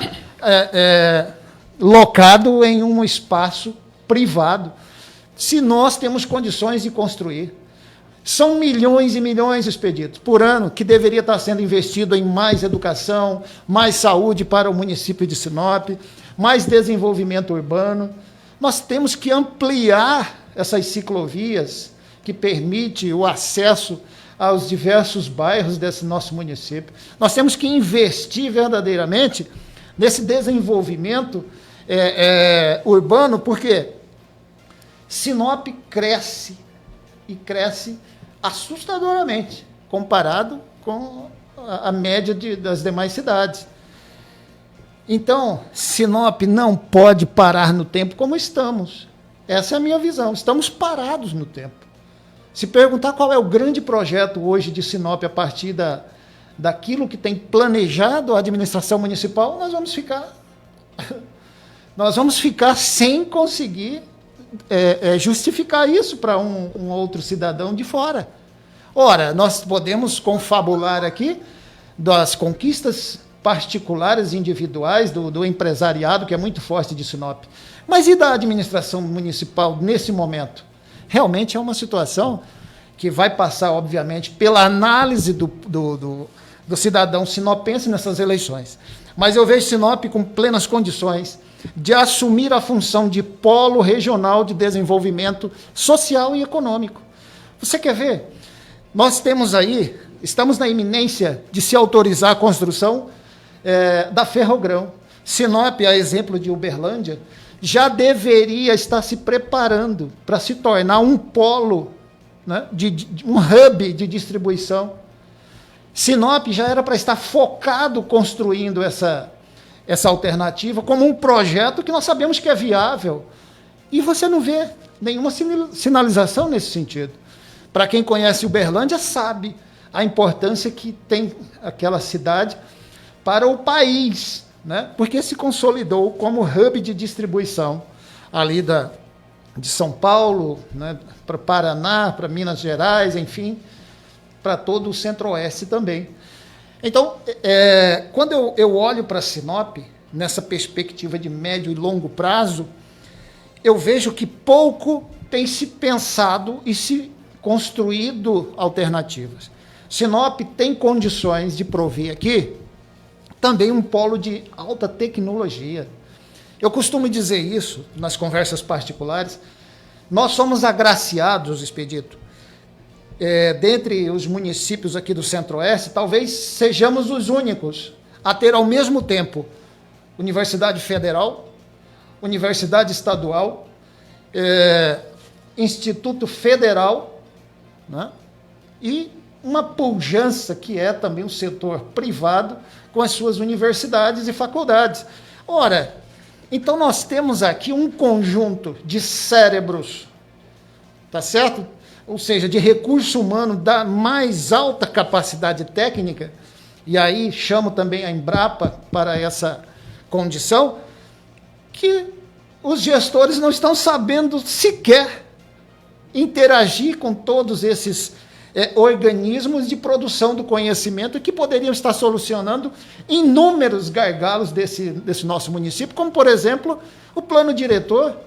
locado em um espaço privado, se nós temos condições de construir. São milhões e milhões, Expedito, por ano, que deveria estar sendo investido em mais educação, mais saúde para o município de Sinop, mais desenvolvimento urbano. Nós temos que ampliar essas ciclovias que permite o acesso aos diversos bairros desse nosso município. Nós temos que investir verdadeiramente nesse desenvolvimento urbano, porque Sinop cresce, e cresce assustadoramente, comparado com a média das demais cidades. Então, Sinop não pode parar no tempo como estamos. Essa é a minha visão. Estamos parados no tempo. Se perguntar qual é o grande projeto hoje de Sinop a partir daquilo que tem planejado a administração municipal, nós vamos ficar sem conseguir justificar isso para um outro cidadão de fora. Ora, nós podemos confabular aqui das conquistas particulares, individuais, do empresariado, que é muito forte de Sinop. Mas e da administração municipal nesse momento? Realmente é uma situação que vai passar, obviamente, pela análise do cidadão sinopense nessas eleições. Mas eu vejo Sinop com plenas condições de assumir a função de polo regional de desenvolvimento social e econômico. Você quer ver? Nós temos aí, estamos na iminência de se autorizar a construção da Ferrogrão. Sinop, a exemplo de Uberlândia, já deveria estar se preparando para se tornar um polo, né, um hub de distribuição. Sinop já era para estar focado construindo essa alternativa como um projeto que nós sabemos que é viável. E você não vê nenhuma sinalização nesse sentido. Para quem conhece Uberlândia, sabe a importância que tem aquela cidade para o país, né? Porque se consolidou como hub de distribuição ali de São Paulo, né, para Paraná, para Minas Gerais, enfim, para todo o Centro-Oeste também. Então, quando eu olho para Sinop, nessa perspectiva de médio e longo prazo, eu vejo que pouco tem se pensado e se construído alternativas. Sinop tem condições de prover aqui também um polo de alta tecnologia. Eu costumo dizer isso nas conversas particulares. Nós somos agraciados, Expedito, dentre os municípios aqui do Centro-Oeste, talvez sejamos os únicos a ter ao mesmo tempo Universidade Federal, Universidade Estadual, Instituto Federal, né, e uma pujança que é também o setor privado com as suas universidades e faculdades. Ora, então nós temos aqui um conjunto de cérebros, tá certo? Ou seja, de recurso humano da mais alta capacidade técnica, e aí chamo também a Embrapa para essa condição, que os gestores não estão sabendo sequer interagir com todos esses organismos de produção do conhecimento que poderiam estar solucionando inúmeros gargalos desse nosso município, como, por exemplo, o plano diretor.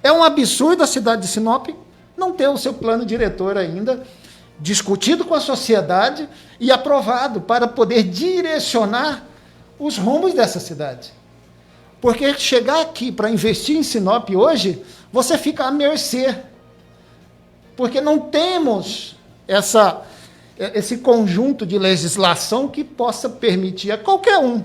É um absurdo a cidade de Sinop não ter o seu plano diretor ainda discutido com a sociedade e aprovado para poder direcionar os rumos dessa cidade. Porque chegar aqui para investir em Sinop hoje, você fica à mercê. Porque não temos esse conjunto de legislação que possa permitir a qualquer um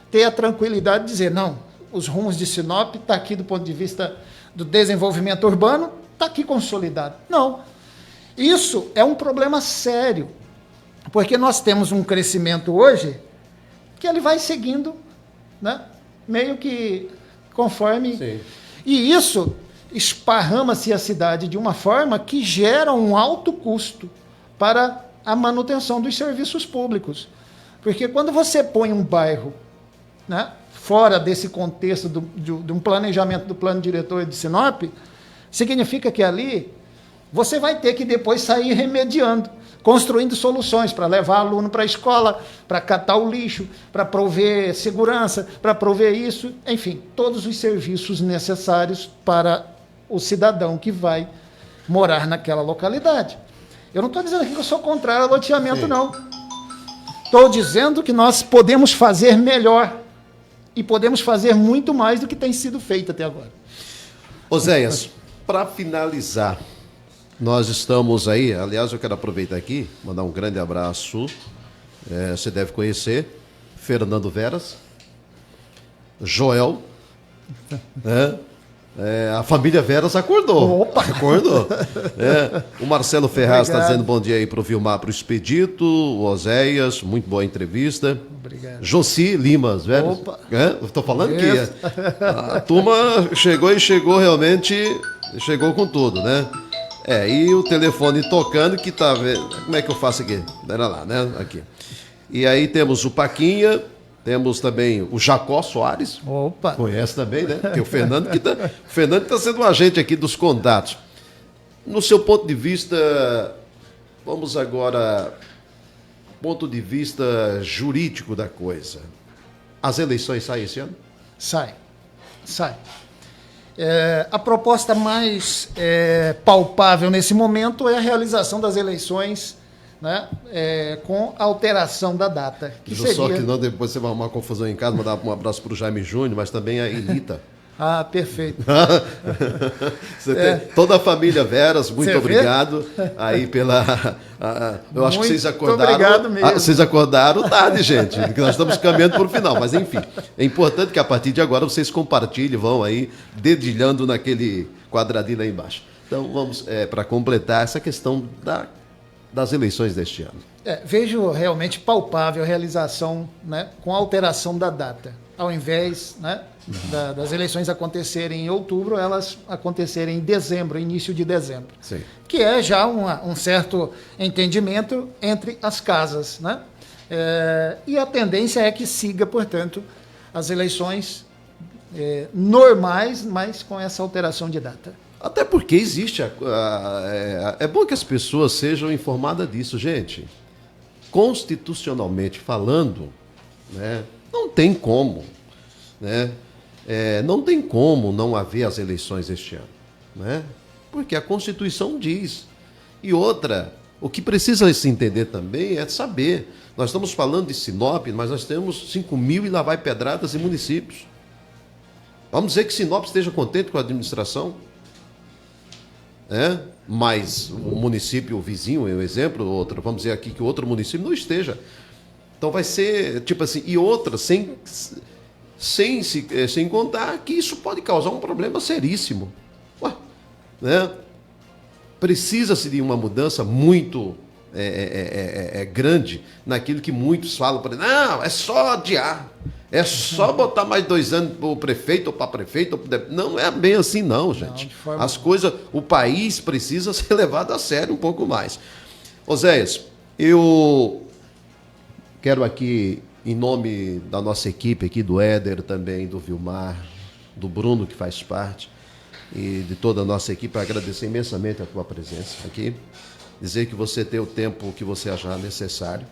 ter a tranquilidade de dizer, não, os rumos de Sinop está aqui do ponto de vista do desenvolvimento urbano, está aqui consolidado. Não. Isso é um problema sério, porque nós temos um crescimento hoje que ele vai seguindo, né, meio que conforme... Sim. E isso esparrama-se a cidade de uma forma que gera um alto custo para a manutenção dos serviços públicos. Porque quando você põe um bairro, né, fora desse contexto de um planejamento do plano diretor de Sinop, significa que ali você vai ter que depois sair remediando, construindo soluções para levar aluno para a escola, para catar o lixo, para prover segurança, para prover isso, enfim, todos os serviços necessários para o cidadão que vai morar naquela localidade. Eu não estou dizendo aqui que eu sou contrário ao loteamento, não. Estou dizendo que nós podemos fazer melhor e podemos fazer muito mais do que tem sido feito até agora. Oséias, para finalizar, nós estamos aí, aliás, eu quero aproveitar aqui, mandar um grande abraço, você deve conhecer, Fernando Veras, Joel, a família Veras acordou. Opa! Acordou. O Marcelo Ferraz está Obrigado. dizendo bom dia aí para o Vilmar, para o Expedito, o Oséias, muito boa entrevista. Obrigado. Josi Limas, velho. Opa! Estou falando que Isso. a turma chegou realmente, chegou com tudo, né? E o telefone tocando que tá vendo. Como é que eu faço aqui? Era lá, né? Aqui. E aí temos o Paquinha, temos também o Jacó Soares. Opa! Conhece também, né? Porque o Fernando está sendo um agente aqui dos contatos. No seu ponto de vista, vamos agora, ponto de vista jurídico da coisa. As eleições saem esse ano? Sai. A proposta mais palpável nesse momento é a realização das eleições, né, com alteração da data. Só que não, depois você vai arrumar confusão em casa, mandar um abraço para o Jaime Júnior, mas também a Elita. Ah, perfeito. Você tem toda a família Veras, muito Você obrigado aí pela. Eu acho que vocês acordaram. Obrigado mesmo. Vocês acordaram tarde, gente, porque nós estamos caminhando para o final. Mas enfim, é importante que a partir de agora vocês compartilhem, vão aí dedilhando naquele quadradinho lá embaixo. Então vamos para completar essa questão das eleições deste ano. Vejo realmente palpável a realização, né, com alteração da data. Ao invés, né, das eleições acontecerem em outubro, elas acontecerem em dezembro, início de dezembro. Sim. Que é já um certo entendimento entre as casas, né? E a tendência é que siga, portanto, as eleições normais, mas com essa alteração de data. Até porque existe. É bom que as pessoas sejam informadas disso, gente. Constitucionalmente falando, né, não tem como, né, não tem como não haver as eleições este ano, né, porque a Constituição diz. E outra, o que precisa se entender também é saber. Nós estamos falando de Sinop, mas nós temos 5.000 e lá vai pedradas em municípios. Vamos dizer que Sinop esteja contente com a administração? Mas o município vizinho, é um exemplo, outro, vamos dizer aqui que outro município não esteja. Então vai ser, tipo assim, e outra, sem contar que isso pode causar um problema seríssimo. Né? Precisa-se de uma mudança muito grande naquilo que muitos falam, por exemplo, não, é só adiar. É só botar mais 2 anos para o prefeito ou para a prefeita. Não é bem assim, não, gente. Não, as coisas, o país precisa ser levado a sério um pouco mais. Oséias, eu quero aqui, em nome da nossa equipe aqui, do Éder também, do Vilmar, do Bruno, que faz parte, e de toda a nossa equipe, agradecer imensamente a tua presença aqui. Dizer que você tem o tempo que você achar necessário.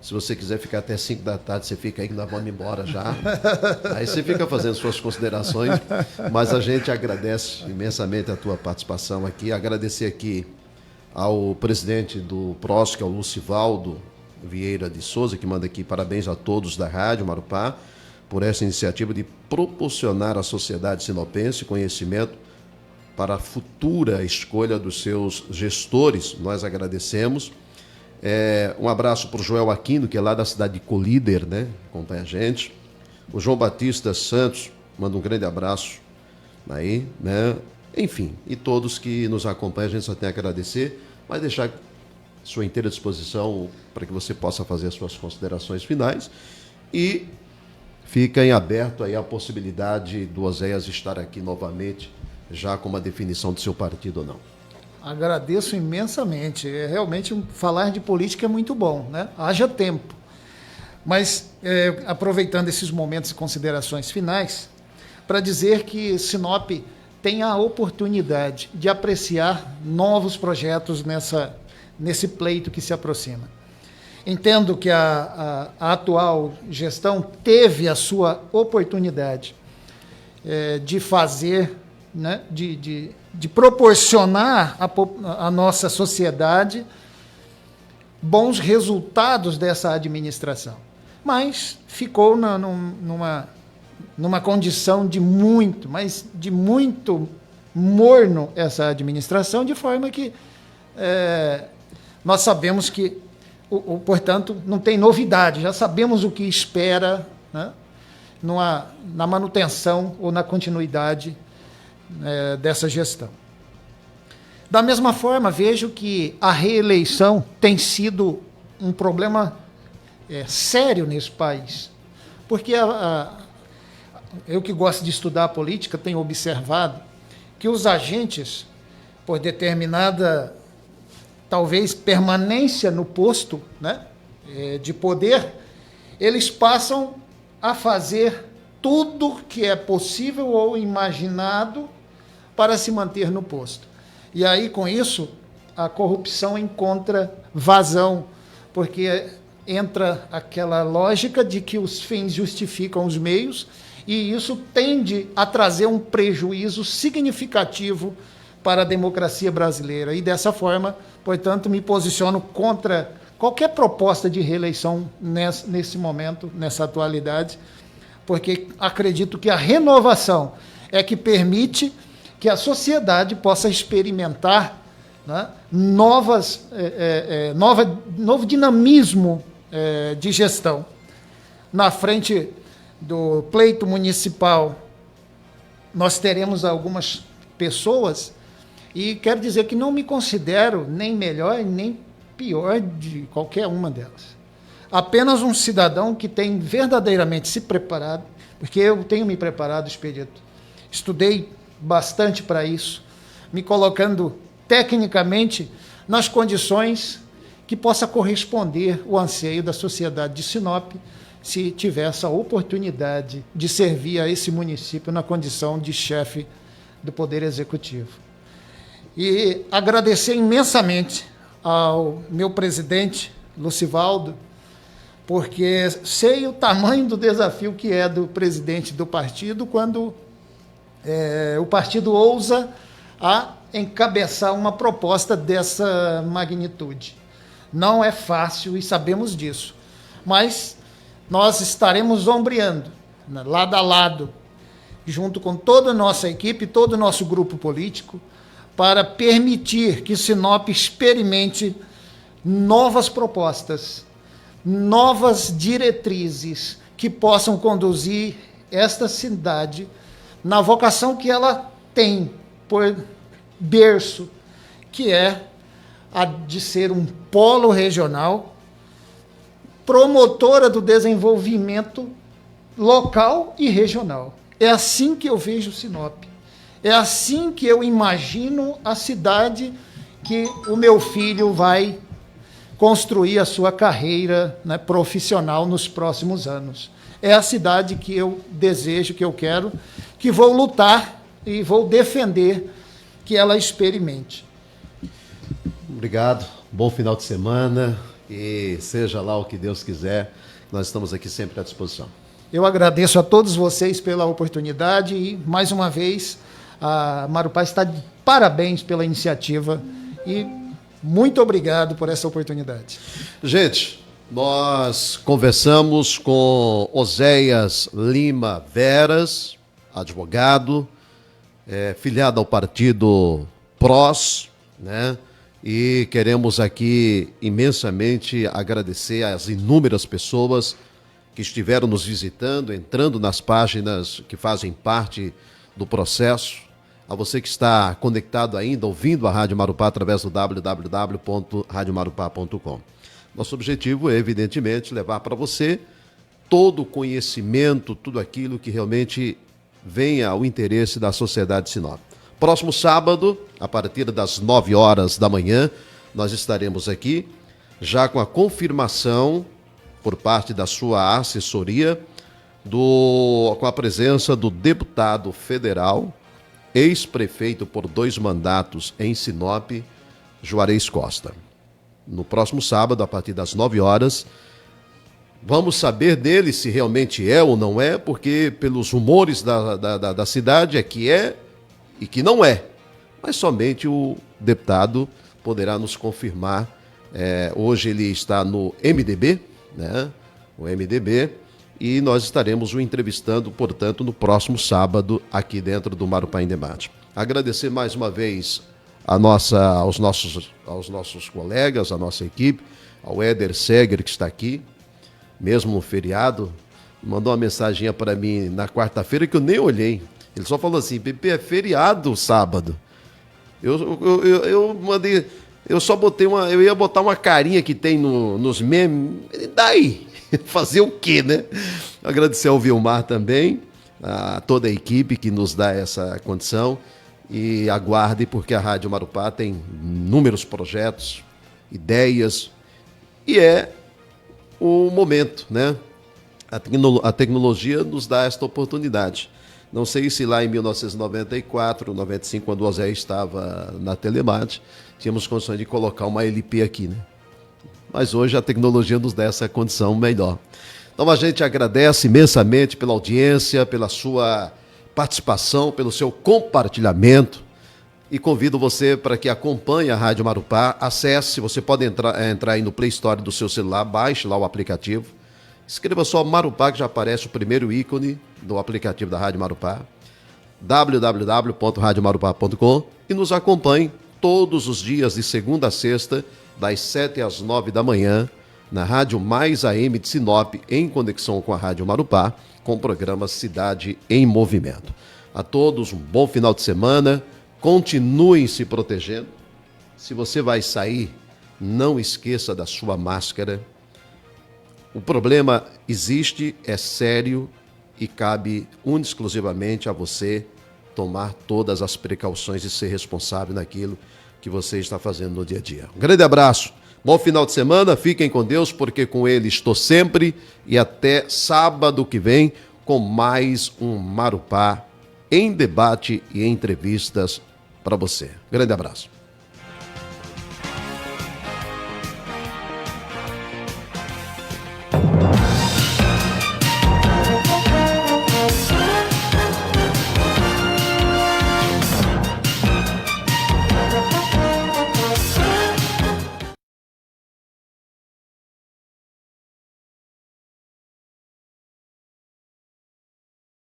Se você quiser ficar até 5 da tarde, você fica aí que nós vamos embora já. Aí você fica fazendo suas considerações, mas a gente agradece imensamente a tua participação aqui. Agradecer aqui ao presidente do PROS, que é o Lucivaldo Vieira de Souza, que manda aqui parabéns a todos da Rádio Marupá por essa iniciativa de proporcionar à sociedade sinopense conhecimento para a futura escolha dos seus gestores. Nós agradecemos. Um abraço para o Joel Aquino, que é lá da cidade de Colíder, né? Acompanha a gente. O João Batista Santos, manda um grande abraço aí, né? Enfim, e todos que nos acompanham, a gente só tem a agradecer, mas deixar sua inteira disposição para que você possa fazer as suas considerações finais e fica em aberto aí a possibilidade do Oséias estar aqui novamente, já com uma definição do seu partido ou não. Agradeço imensamente. Realmente falar de política é muito bom, né? Haja tempo. Mas, aproveitando esses momentos e considerações finais, para dizer que Sinop tem a oportunidade de apreciar novos projetos nesse pleito que se aproxima. Entendo que a atual gestão teve a sua oportunidade de fazer, né, de proporcionar à nossa sociedade bons resultados dessa administração. Mas ficou numa condição de muito, mas de muito morno essa administração, de forma que nós sabemos que, portanto, não tem novidade, já sabemos o que espera, né, na manutenção ou na continuidade dessa gestão. Da mesma forma, vejo que a reeleição tem sido um problema sério nesse país, porque eu que gosto de estudar a política tenho observado que os agentes, por determinada, talvez, permanência no posto, né, de poder, eles passam a fazer tudo que é possível ou imaginado para se manter no posto. E aí, com isso, a corrupção encontra vazão, porque entra aquela lógica de que os fins justificam os meios, e isso tende a trazer um prejuízo significativo para a democracia brasileira. E dessa forma, portanto, me posiciono contra qualquer proposta de reeleição nesse momento, nessa atualidade, porque acredito que a renovação é que permite que a sociedade possa experimentar, né, novo dinamismo de gestão. Na frente do pleito municipal, nós teremos algumas pessoas, e quero dizer que não me considero nem melhor nem pior de qualquer uma delas. Apenas um cidadão que tem verdadeiramente se preparado, porque eu tenho me preparado, Expedito. Estudei bastante para isso, me colocando tecnicamente nas condições que possa corresponder o anseio da sociedade de Sinop, se tiver essa oportunidade de servir a esse município na condição de chefe do Poder Executivo. E agradecer imensamente ao meu presidente, Lucivaldo, porque sei o tamanho do desafio que é do presidente do partido quando o partido ousa a encabeçar uma proposta dessa magnitude. Não é fácil e sabemos disso, mas nós estaremos ombreando, né, lado a lado, junto com toda a nossa equipe, todo o nosso grupo político, para permitir que Sinop experimente novas propostas, novas diretrizes que possam conduzir esta cidade na vocação que ela tem por berço, que é a de ser um polo regional, promotora do desenvolvimento local e regional. É assim que eu vejo Sinop. É assim que eu imagino a cidade que o meu filho vai construir a sua carreira, né, profissional nos próximos anos. É a cidade que eu desejo, que eu quero, que vou lutar e vou defender que ela experimente. Obrigado, bom final de semana e seja lá o que Deus quiser, nós estamos aqui sempre à disposição. Eu agradeço a todos vocês pela oportunidade e, mais uma vez, a Marupá está de parabéns pela iniciativa e muito obrigado por essa oportunidade. Gente, nós conversamos com Oséias Lima Veras, advogado, filiado ao partido PROS, né? E queremos aqui imensamente agradecer às inúmeras pessoas que estiveram nos visitando, entrando nas páginas que fazem parte do processo, a você que está conectado ainda, ouvindo a Rádio Marupá através do www.radiomarupá.com. Nosso objetivo é, evidentemente, levar para você todo o conhecimento, tudo aquilo que realmente venha ao interesse da sociedade de Sinop. Próximo sábado, a partir das 9 horas da manhã, nós estaremos aqui, já com a confirmação por parte da sua assessoria, com a presença do deputado federal, ex-prefeito por 2 mandatos em Sinop, Juarez Costa. No próximo sábado, a partir das 9 horas, vamos saber dele se realmente é ou não é, porque pelos rumores da cidade é e que não é. Mas somente o deputado poderá nos confirmar Hoje ele está no MDB, né? O MDB, e nós estaremos o entrevistando, portanto, no próximo sábado, aqui dentro do Marupá em Debate. Agradecer mais uma vez aos nossos colegas, a nossa equipe, ao Éder Seger, que está aqui, mesmo no feriado, mandou uma mensagem para mim na quarta-feira que eu nem olhei. Ele só falou assim: Pepe, é feriado sábado. Eu mandei, eu só botei eu ia botar uma carinha que tem nos memes, e daí? Fazer o quê, né? Agradecer ao Vilmar também, a toda a equipe que nos dá essa condição, e aguarde, porque a Rádio Marupá tem inúmeros projetos, ideias, e é o momento, né? A tecnologia nos dá esta oportunidade. Não sei se lá em 1994, 95, quando o Zé estava na Telemate, tínhamos condições de colocar uma LP aqui, né? Mas hoje a tecnologia nos dá essa condição melhor. Então a gente agradece imensamente pela audiência, pela sua participação, pelo seu compartilhamento, e convido você para que acompanhe a Rádio Marupá. Acesse, você pode entrar aí no Play Store do seu celular, baixe lá o aplicativo, escreva só Marupá, que já aparece o primeiro ícone do aplicativo da Rádio Marupá, www.radiomarupá.com, e nos acompanhe todos os dias de segunda a sexta, das 7 às 9 da manhã, na Rádio Mais AM de Sinop, em conexão com a Rádio Marupá, com o programa Cidade em Movimento. A todos um bom final de semana, continuem se protegendo. Se você vai sair, não esqueça da sua máscara. O problema existe, é sério e cabe exclusivamente a você tomar todas as precauções e ser responsável naquilo que você está fazendo no dia a dia. Um grande abraço, bom final de semana, fiquem com Deus, porque com Ele estou sempre, e até sábado que vem com mais um Marupá em debate e entrevistas para você. Grande abraço.